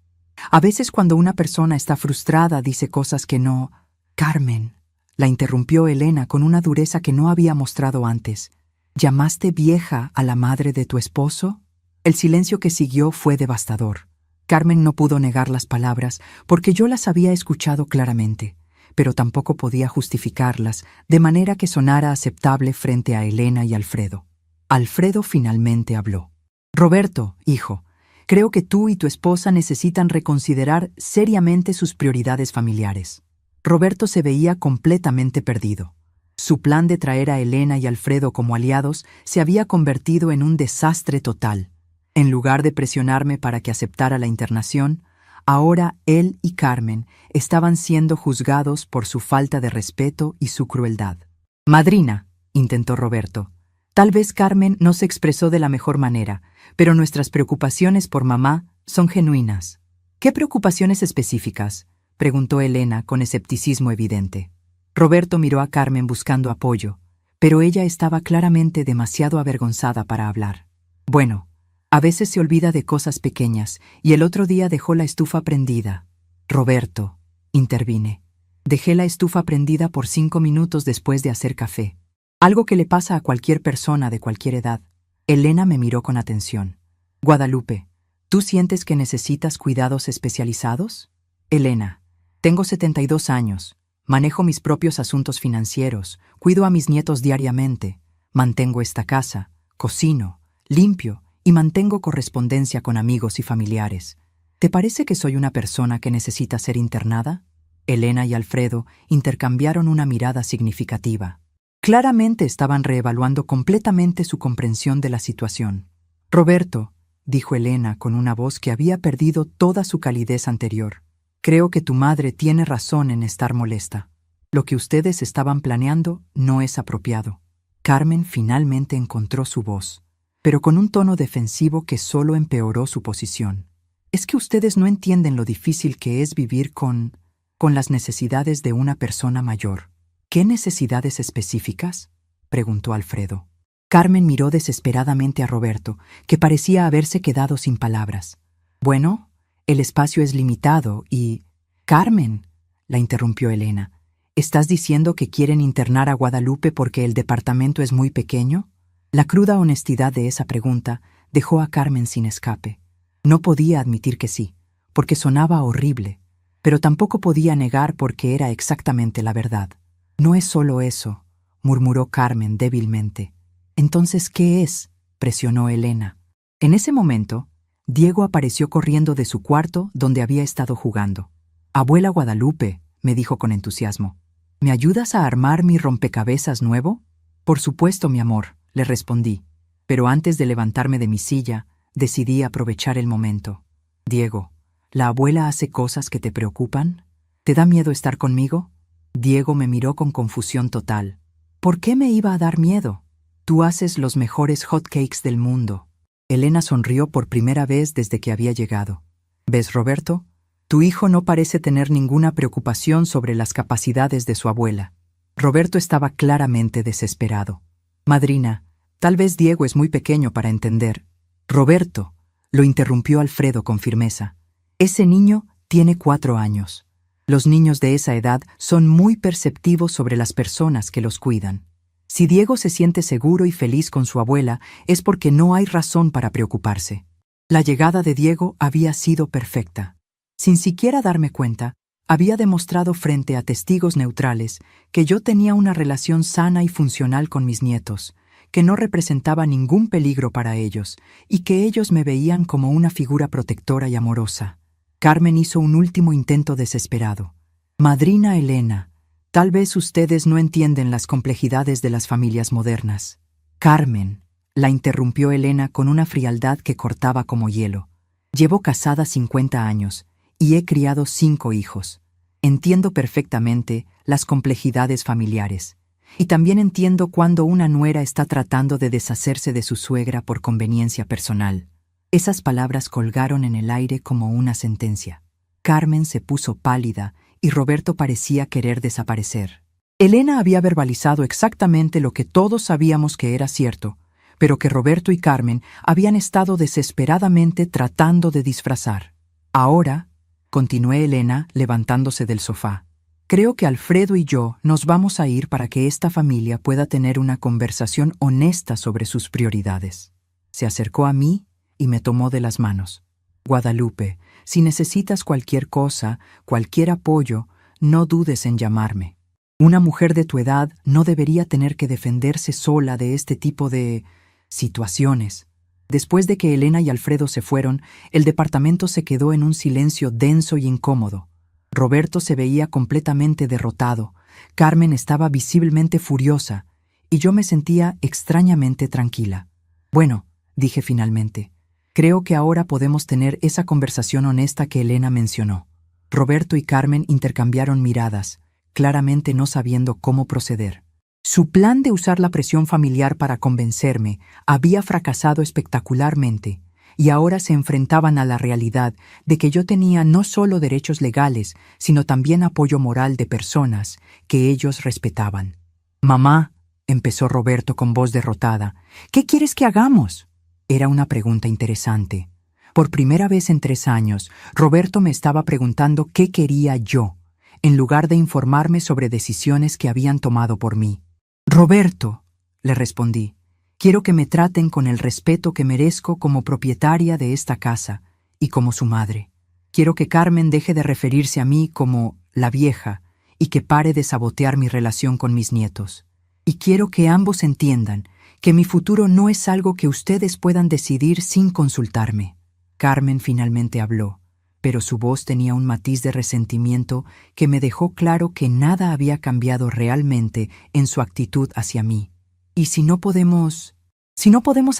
a veces cuando una persona está frustrada dice cosas que no... Carmen, la interrumpió Elena con una dureza que no había mostrado antes. ¿Llamaste vieja a la madre de tu esposo? El silencio que siguió fue devastador. Carmen no pudo negar las palabras porque yo las había escuchado claramente, pero tampoco podía justificarlas de manera que sonara aceptable frente a Elena y Alfredo. Alfredo finalmente habló. Roberto, hijo, creo que tú y tu esposa necesitan reconsiderar seriamente sus prioridades familiares. Roberto se veía completamente perdido. Su plan de traer a Elena y Alfredo como aliados se había convertido en un desastre total. En lugar de presionarme para que aceptara la internación, ahora él y Carmen estaban siendo juzgados por su falta de respeto y su crueldad. «Madrina», intentó Roberto, «tal vez Carmen no se expresó de la mejor manera, pero nuestras preocupaciones por mamá son genuinas». «¿Qué preocupaciones específicas?», preguntó Elena con escepticismo evidente. Roberto miró a Carmen buscando apoyo, pero ella estaba claramente demasiado avergonzada para hablar. «Bueno, a veces se olvida de cosas pequeñas, y el otro día dejó la estufa prendida». «Roberto», intervine, «dejé la estufa prendida por 5 minutos después de hacer café. Algo que le pasa a cualquier persona de cualquier edad». Elena me miró con atención. «Guadalupe, ¿tú sientes que necesitas cuidados especializados?» «Elena, tengo 72 años, manejo mis propios asuntos financieros, cuido a mis nietos diariamente, mantengo esta casa, cocino, limpio, y mantengo correspondencia con amigos y familiares. ¿Te parece que soy una persona que necesita ser internada?» Elena y Alfredo intercambiaron una mirada significativa. Claramente estaban reevaluando completamente su comprensión de la situación. «Roberto», dijo Elena con una voz que había perdido toda su calidez anterior, «creo que tu madre tiene razón en estar molesta. Lo que ustedes estaban planeando no es apropiado». Carmen finalmente encontró su voz, pero con un tono defensivo que solo empeoró su posición. «Es que ustedes no entienden lo difícil que es vivir con las necesidades de una persona mayor». «¿Qué necesidades específicas?», preguntó Alfredo. Carmen miró desesperadamente a Roberto, que parecía haberse quedado sin palabras. «Bueno, el espacio es limitado y...» «Carmen», la interrumpió Elena, ¿estás diciendo que quieren internar a Guadalupe porque el departamento es muy pequeño?» La cruda honestidad de esa pregunta dejó a Carmen sin escape. No podía admitir que sí, porque sonaba horrible, pero tampoco podía negar porque era exactamente la verdad. «No es solo eso», murmuró Carmen débilmente. «Entonces, ¿qué es?», presionó Elena. En ese momento, Diego apareció corriendo de su cuarto donde había estado jugando. «Abuela Guadalupe», me dijo con entusiasmo, «¿me ayudas a armar mi rompecabezas nuevo?» «Por supuesto, mi amor», le respondí, pero antes de levantarme de mi silla, decidí aprovechar el momento. «Diego, ¿la abuela hace cosas que te preocupan? ¿Te da miedo estar conmigo?» Diego me miró con confusión total. ¿Por qué me iba a dar miedo? «Tú haces los mejores hotcakes del mundo». Elena sonrió por primera vez desde que había llegado. «¿Ves, Roberto? Tu hijo no parece tener ninguna preocupación sobre las capacidades de su abuela». Roberto estaba claramente desesperado. «Madrina, tal vez Diego es muy pequeño para entender». «Roberto», lo interrumpió Alfredo con firmeza, «ese niño tiene 4 años. Los niños de esa edad son muy perceptivos sobre las personas que los cuidan. Si Diego se siente seguro y feliz con su abuela, es porque no hay razón para preocuparse». La llegada de Diego había sido perfecta. Sin siquiera darme cuenta, Había demostrado frente a testigos neutrales que yo tenía una relación sana y funcional con mis nietos, que no representaba ningún peligro para ellos y que ellos me veían como una figura protectora y amorosa. Carmen hizo un último intento desesperado. Madrina Elena, tal vez ustedes no entienden las complejidades de las familias modernas. Carmen, la interrumpió Elena con una frialdad que cortaba como hielo. Llevo casada 50 años y he criado 5 hijos. Entiendo perfectamente las complejidades familiares. Y también entiendo cuando una nuera está tratando de deshacerse de su suegra por conveniencia personal. Esas palabras colgaron en el aire como una sentencia. Carmen se puso pálida y Roberto parecía querer desaparecer. Elena había verbalizado exactamente lo que todos sabíamos que era cierto, pero que Roberto y Carmen habían estado desesperadamente tratando de disfrazar. Ahora, continué Elena levantándose del sofá, creo que Alfredo y yo nos vamos a ir para que esta familia pueda tener una conversación honesta sobre sus prioridades. Se acercó a mí y me tomó de las manos. Guadalupe, si necesitas cualquier cosa, cualquier apoyo, no dudes en llamarme. Una mujer de tu edad no debería tener que defenderse sola de este tipo de situaciones. Después de que Elena y Alfredo se fueron, el departamento se quedó en un silencio denso y incómodo. Roberto se veía completamente derrotado, Carmen estaba visiblemente furiosa, y yo me sentía extrañamente tranquila. Bueno, dije finalmente, creo que ahora podemos tener esa conversación honesta que Elena mencionó. Roberto y Carmen intercambiaron miradas, claramente no sabiendo cómo proceder. Su plan de usar la presión familiar para convencerme había fracasado espectacularmente, y ahora se enfrentaban a la realidad de que yo tenía no solo derechos legales, sino también apoyo moral de personas que ellos respetaban. «Mamá», empezó Roberto con voz derrotada, «¿qué quieres que hagamos?». Era una pregunta interesante. Por primera vez en 3 años, Roberto me estaba preguntando qué quería yo, en lugar de informarme sobre decisiones que habían tomado por mí. «Roberto», le respondí, «quiero que me traten con el respeto que merezco como propietaria de esta casa y como su madre. Quiero que Carmen deje de referirse a mí como la vieja y que pare de sabotear mi relación con mis nietos. Y quiero que ambos entiendan que mi futuro no es algo que ustedes puedan decidir sin consultarme». Carmen finalmente habló, pero su voz tenía un matiz de resentimiento que me dejó claro que nada había cambiado realmente en su actitud hacia mí. «¿Y si no podemos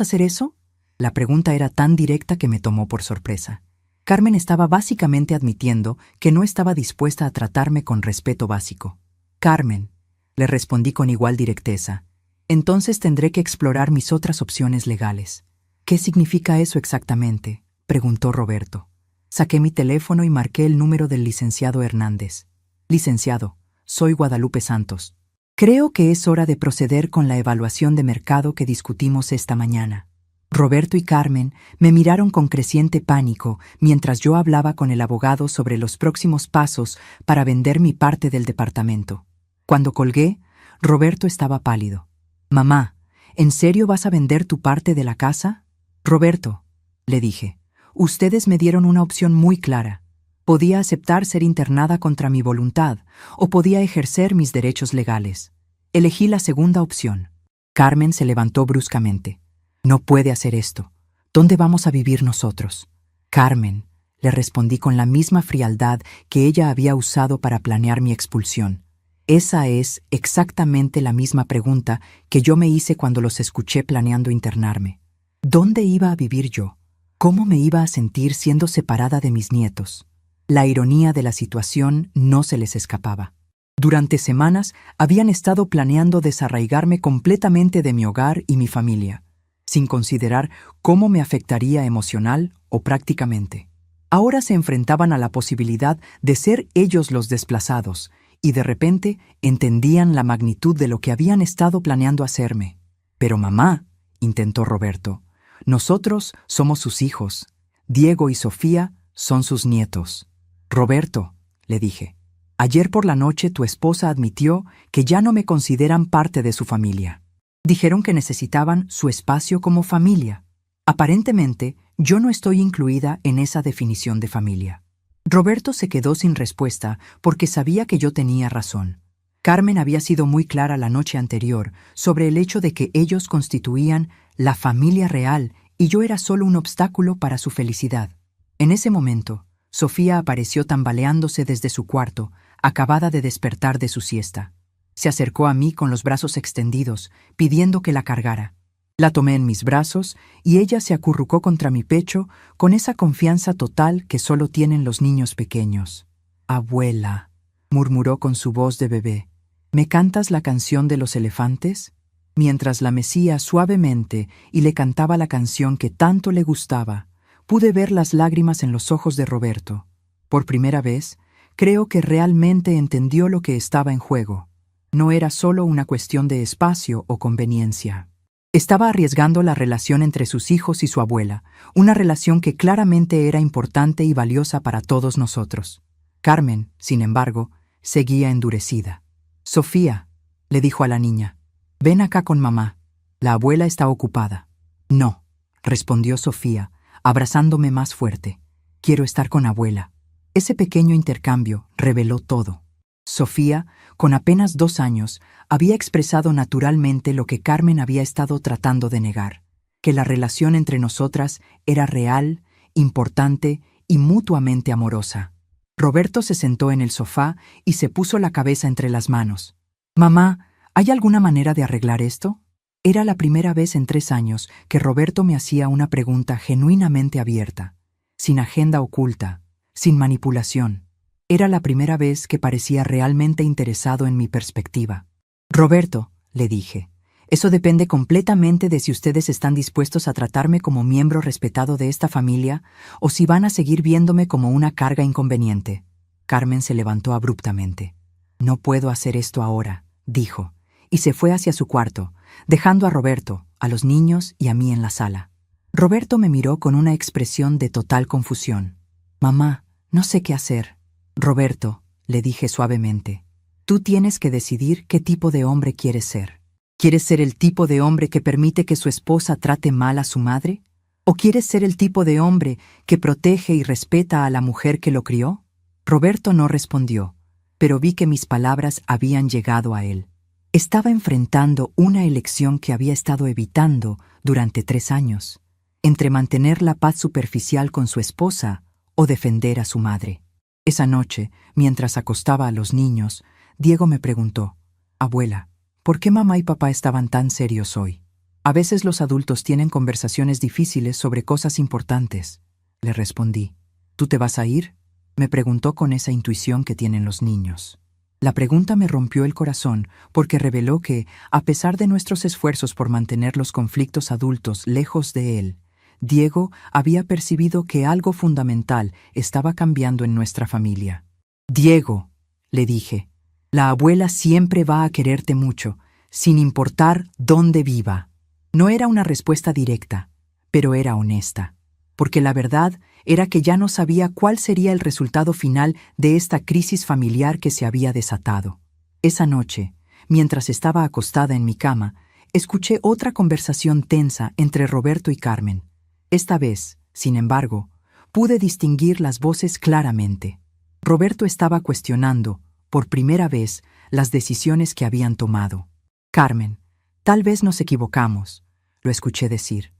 hacer eso?». La pregunta era tan directa que me tomó por sorpresa. Carmen estaba básicamente admitiendo que no estaba dispuesta a tratarme con respeto básico. «Carmen», le respondí con igual directeza, «entonces tendré que explorar mis otras opciones legales». «¿Qué significa eso exactamente?», preguntó Roberto. Saqué mi teléfono y marqué el número del licenciado Hernández. «Licenciado, soy Guadalupe Santos. Creo que es hora de proceder con la evaluación de mercado que discutimos esta mañana». Roberto y Carmen me miraron con creciente pánico mientras yo hablaba con el abogado sobre los próximos pasos para vender mi parte del departamento. Cuando colgué, Roberto estaba pálido. «Mamá, ¿en serio vas a vender tu parte de la casa?». «Roberto», le dije, «ustedes me dieron una opción muy clara. Podía aceptar ser internada contra mi voluntad o podía ejercer mis derechos legales. Elegí la segunda opción». Carmen se levantó bruscamente. «No puede hacer esto. ¿Dónde vamos a vivir nosotros?». «Carmen», le respondí con la misma frialdad que ella había usado para planear mi expulsión. «Esa es exactamente la misma pregunta que yo me hice cuando los escuché planeando internarme. ¿Dónde iba a vivir yo? ¿Cómo me iba a sentir siendo separada de mis nietos?». La ironía de la situación no se les escapaba. Durante semanas habían estado planeando desarraigarme completamente de mi hogar y mi familia, sin considerar cómo me afectaría emocional o prácticamente. Ahora se enfrentaban a la posibilidad de ser ellos los desplazados, y de repente entendían la magnitud de lo que habían estado planeando hacerme. «Pero mamá», intentó Roberto, «nosotros somos sus hijos. Diego y Sofía son sus nietos». «Roberto», le dije, «ayer por la noche tu esposa admitió que ya no me consideran parte de su familia. Dijeron que necesitaban su espacio como familia. Aparentemente, yo no estoy incluida en esa definición de familia». Roberto se quedó sin respuesta porque sabía que yo tenía razón. Carmen había sido muy clara la noche anterior sobre el hecho de que ellos constituían la familia real y yo era solo un obstáculo para su felicidad. En ese momento, Sofía apareció tambaleándose desde su cuarto, acabada de despertar de su siesta. Se acercó a mí con los brazos extendidos, pidiendo que la cargara. La tomé en mis brazos y ella se acurrucó contra mi pecho con esa confianza total que solo tienen los niños pequeños. «Abuela», murmuró con su voz de bebé, «¿me cantas la canción de los elefantes?». Mientras la mecía suavemente y le cantaba la canción que tanto le gustaba, pude ver las lágrimas en los ojos de Roberto. Por primera vez, creo que realmente entendió lo que estaba en juego. No era solo una cuestión de espacio o conveniencia. Estaba arriesgando la relación entre sus hijos y su abuela, una relación que claramente era importante y valiosa para todos nosotros. Carmen, sin embargo, seguía endurecida. «Sofía», le dijo a la niña, «ven acá con mamá. La abuela está ocupada». «No», respondió Sofía, abrazándome más fuerte. «Quiero estar con abuela». Ese pequeño intercambio reveló todo. Sofía, con apenas 2 años, había expresado naturalmente lo que Carmen había estado tratando de negar, que la relación entre nosotras era real, importante y mutuamente amorosa. Roberto se sentó en el sofá y se puso la cabeza entre las manos. «Mamá, ¿hay alguna manera de arreglar esto?». Era la primera vez en 3 años que Roberto me hacía una pregunta genuinamente abierta, sin agenda oculta, sin manipulación. Era la primera vez que parecía realmente interesado en mi perspectiva. «Roberto», le dije, «eso depende completamente de si ustedes están dispuestos a tratarme como miembro respetado de esta familia o si van a seguir viéndome como una carga inconveniente». Carmen se levantó abruptamente. «No puedo hacer esto ahora», dijo, y se fue hacia su cuarto, dejando a Roberto, a los niños y a mí en la sala. Roberto me miró con una expresión de total confusión. «Mamá, no sé qué hacer». «Roberto», le dije suavemente, «tú tienes que decidir qué tipo de hombre quieres ser. ¿Quieres ser el tipo de hombre que permite que su esposa trate mal a su madre? ¿O quieres ser el tipo de hombre que protege y respeta a la mujer que lo crió?». Roberto no respondió, pero vi que mis palabras habían llegado a él. Estaba enfrentando una elección que había estado evitando durante 3 años, entre mantener la paz superficial con su esposa o defender a su madre. Esa noche, mientras acostaba a los niños, Diego me preguntó, «Abuela, ¿por qué mamá y papá estaban tan serios hoy?». «A veces los adultos tienen conversaciones difíciles sobre cosas importantes», le respondí. «¿Tú te vas a ir?», me preguntó con esa intuición que tienen los niños. La pregunta me rompió el corazón porque reveló que, a pesar de nuestros esfuerzos por mantener los conflictos adultos lejos de él, Diego había percibido que algo fundamental estaba cambiando en nuestra familia. «Diego», le dije, «la abuela siempre va a quererte mucho, sin importar dónde viva». No era una respuesta directa, pero era honesta, porque la verdad era que ya no sabía cuál sería el resultado final de esta crisis familiar que se había desatado. Esa noche, mientras estaba acostada en mi cama, escuché otra conversación tensa entre Roberto y Carmen. Esta vez, sin embargo, pude distinguir las voces claramente. Roberto estaba cuestionando, por primera vez, las decisiones que habían tomado. «Carmen, tal vez nos equivocamos», lo escuché decir.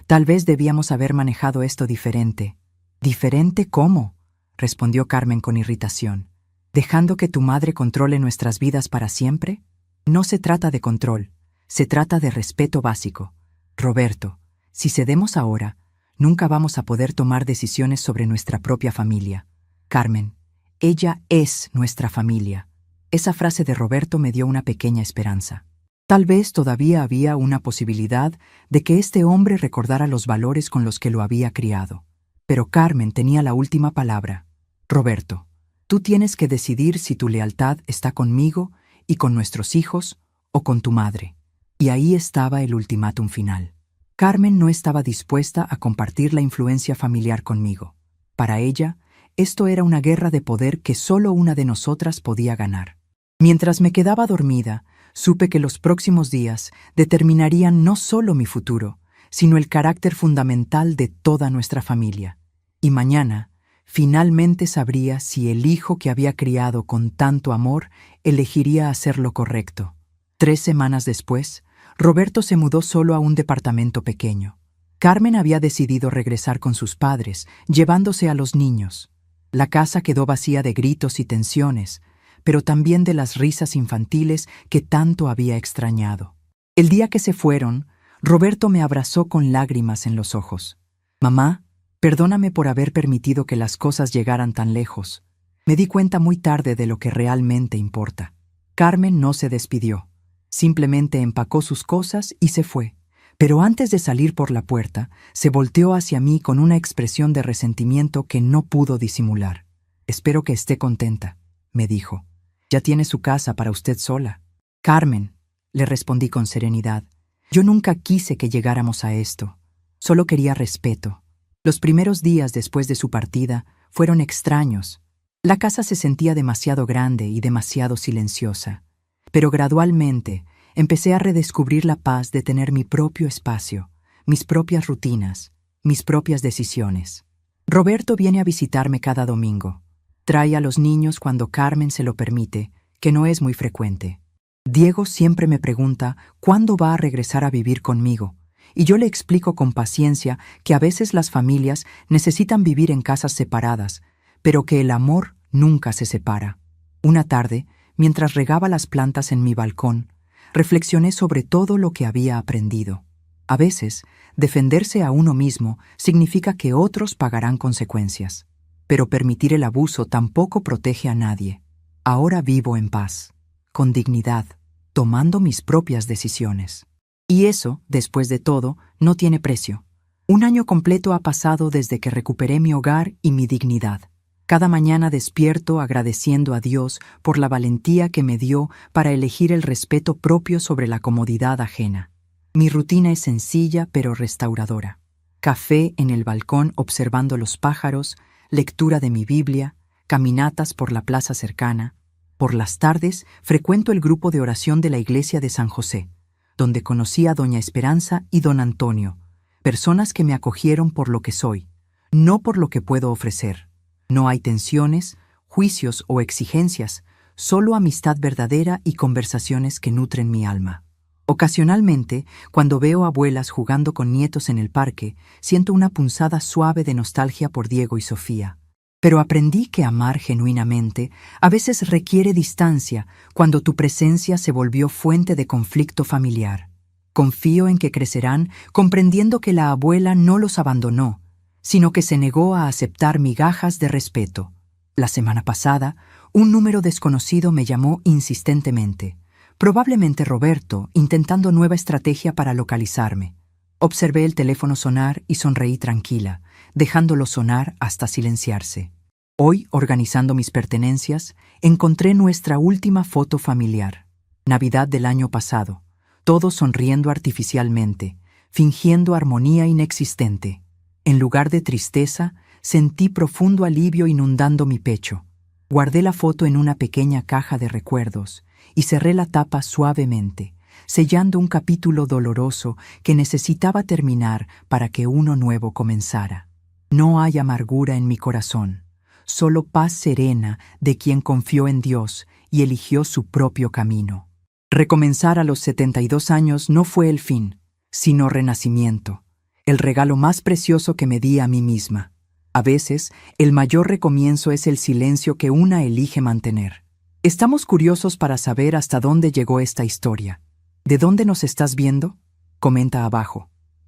«Tal vez debíamos haber manejado esto diferente». «¿Diferente cómo?», respondió Carmen con irritación. «¿Dejando que tu madre controle nuestras vidas para siempre? No se trata de control, se trata de respeto básico. Roberto, si cedemos ahora, nunca vamos a poder tomar decisiones sobre nuestra propia familia. Carmen, ella es nuestra familia». Esa frase de Roberto me dio una pequeña esperanza. Tal vez todavía había una posibilidad de que este hombre recordara los valores con los que lo había criado. Pero Carmen tenía la última palabra. «Roberto, tú tienes que decidir si tu lealtad está conmigo y con nuestros hijos o con tu madre». Y ahí estaba el ultimátum final. Carmen no estaba dispuesta a compartir la influencia familiar conmigo. Para ella, esto era una guerra de poder que solo una de nosotras podía ganar. Mientras me quedaba dormida, supe que los próximos días determinarían no solo mi futuro, sino el carácter fundamental de toda nuestra familia. Y mañana, finalmente sabría si el hijo que había criado con tanto amor elegiría hacer lo correcto. 3 semanas después, Roberto se mudó solo a un departamento pequeño. Carmen había decidido regresar con sus padres, llevándose a los niños. La casa quedó vacía de gritos y tensiones, pero también de las risas infantiles que tanto había extrañado. El día que se fueron, Roberto me abrazó con lágrimas en los ojos. «Mamá, perdóname por haber permitido que las cosas llegaran tan lejos. Me di cuenta muy tarde de lo que realmente importa». Carmen no se despidió. Simplemente empacó sus cosas y se fue. Pero antes de salir por la puerta, se volteó hacia mí con una expresión de resentimiento que no pudo disimular. «Espero que esté contenta», me dijo. «Ya tiene su casa para usted sola». «Carmen», le respondí con serenidad, «yo nunca quise que llegáramos a esto. Solo quería respeto». Los primeros días después de su partida fueron extraños. La casa se sentía demasiado grande y demasiado silenciosa. Pero gradualmente empecé a redescubrir la paz de tener mi propio espacio, mis propias rutinas, mis propias decisiones. Roberto viene a visitarme cada domingo. Trae a los niños cuando Carmen se lo permite, que no es muy frecuente. Diego siempre me pregunta cuándo va a regresar a vivir conmigo, y yo le explico con paciencia que a veces las familias necesitan vivir en casas separadas, pero que el amor nunca se separa. Una tarde, mientras regaba las plantas en mi balcón, reflexioné sobre todo lo que había aprendido. A veces, defenderse a uno mismo significa que otros pagarán consecuencias, pero permitir el abuso tampoco protege a nadie. Ahora vivo en paz, con dignidad, tomando mis propias decisiones. Y eso, después de todo, no tiene precio. 1 año completo ha pasado desde que recuperé mi hogar y mi dignidad. Cada mañana despierto agradeciendo a Dios por la valentía que me dio para elegir el respeto propio sobre la comodidad ajena. Mi rutina es sencilla pero restauradora. Café en el balcón observando los pájaros, lectura de mi Biblia, caminatas por la plaza cercana. Por las tardes frecuento el grupo de oración de la iglesia de San José, donde conocí a doña Esperanza y don Antonio, personas que me acogieron por lo que soy, no por lo que puedo ofrecer. No hay tensiones, juicios o exigencias, solo amistad verdadera y conversaciones que nutren mi alma. Ocasionalmente, cuando veo abuelas jugando con nietos en el parque, siento una punzada suave de nostalgia por Diego y Sofía. Pero aprendí que amar genuinamente a veces requiere distancia cuando tu presencia se volvió fuente de conflicto familiar. Confío en que crecerán comprendiendo que la abuela no los abandonó, sino que se negó a aceptar migajas de respeto. La semana pasada, un número desconocido me llamó insistentemente. Probablemente Roberto, intentando nueva estrategia para localizarme. Observé el teléfono sonar y sonreí tranquila, dejándolo sonar hasta silenciarse. Hoy, organizando mis pertenencias, encontré nuestra última foto familiar. Navidad del año pasado, todos sonriendo artificialmente, fingiendo armonía inexistente. En lugar de tristeza, sentí profundo alivio inundando mi pecho. Guardé la foto en una pequeña caja de recuerdos y cerré la tapa suavemente, sellando un capítulo doloroso que necesitaba terminar para que uno nuevo comenzara. No hay amargura en mi corazón, solo paz serena de quien confió en Dios y eligió su propio camino. Recomenzar a los 72 años no fue el fin, sino renacimiento, el regalo más precioso que me di a mí misma. A veces, el mayor recomienzo es el silencio que una elige mantener. Estamos curiosos para saber hasta dónde llegó esta historia. ¿De dónde nos estás viendo? Comenta abajo.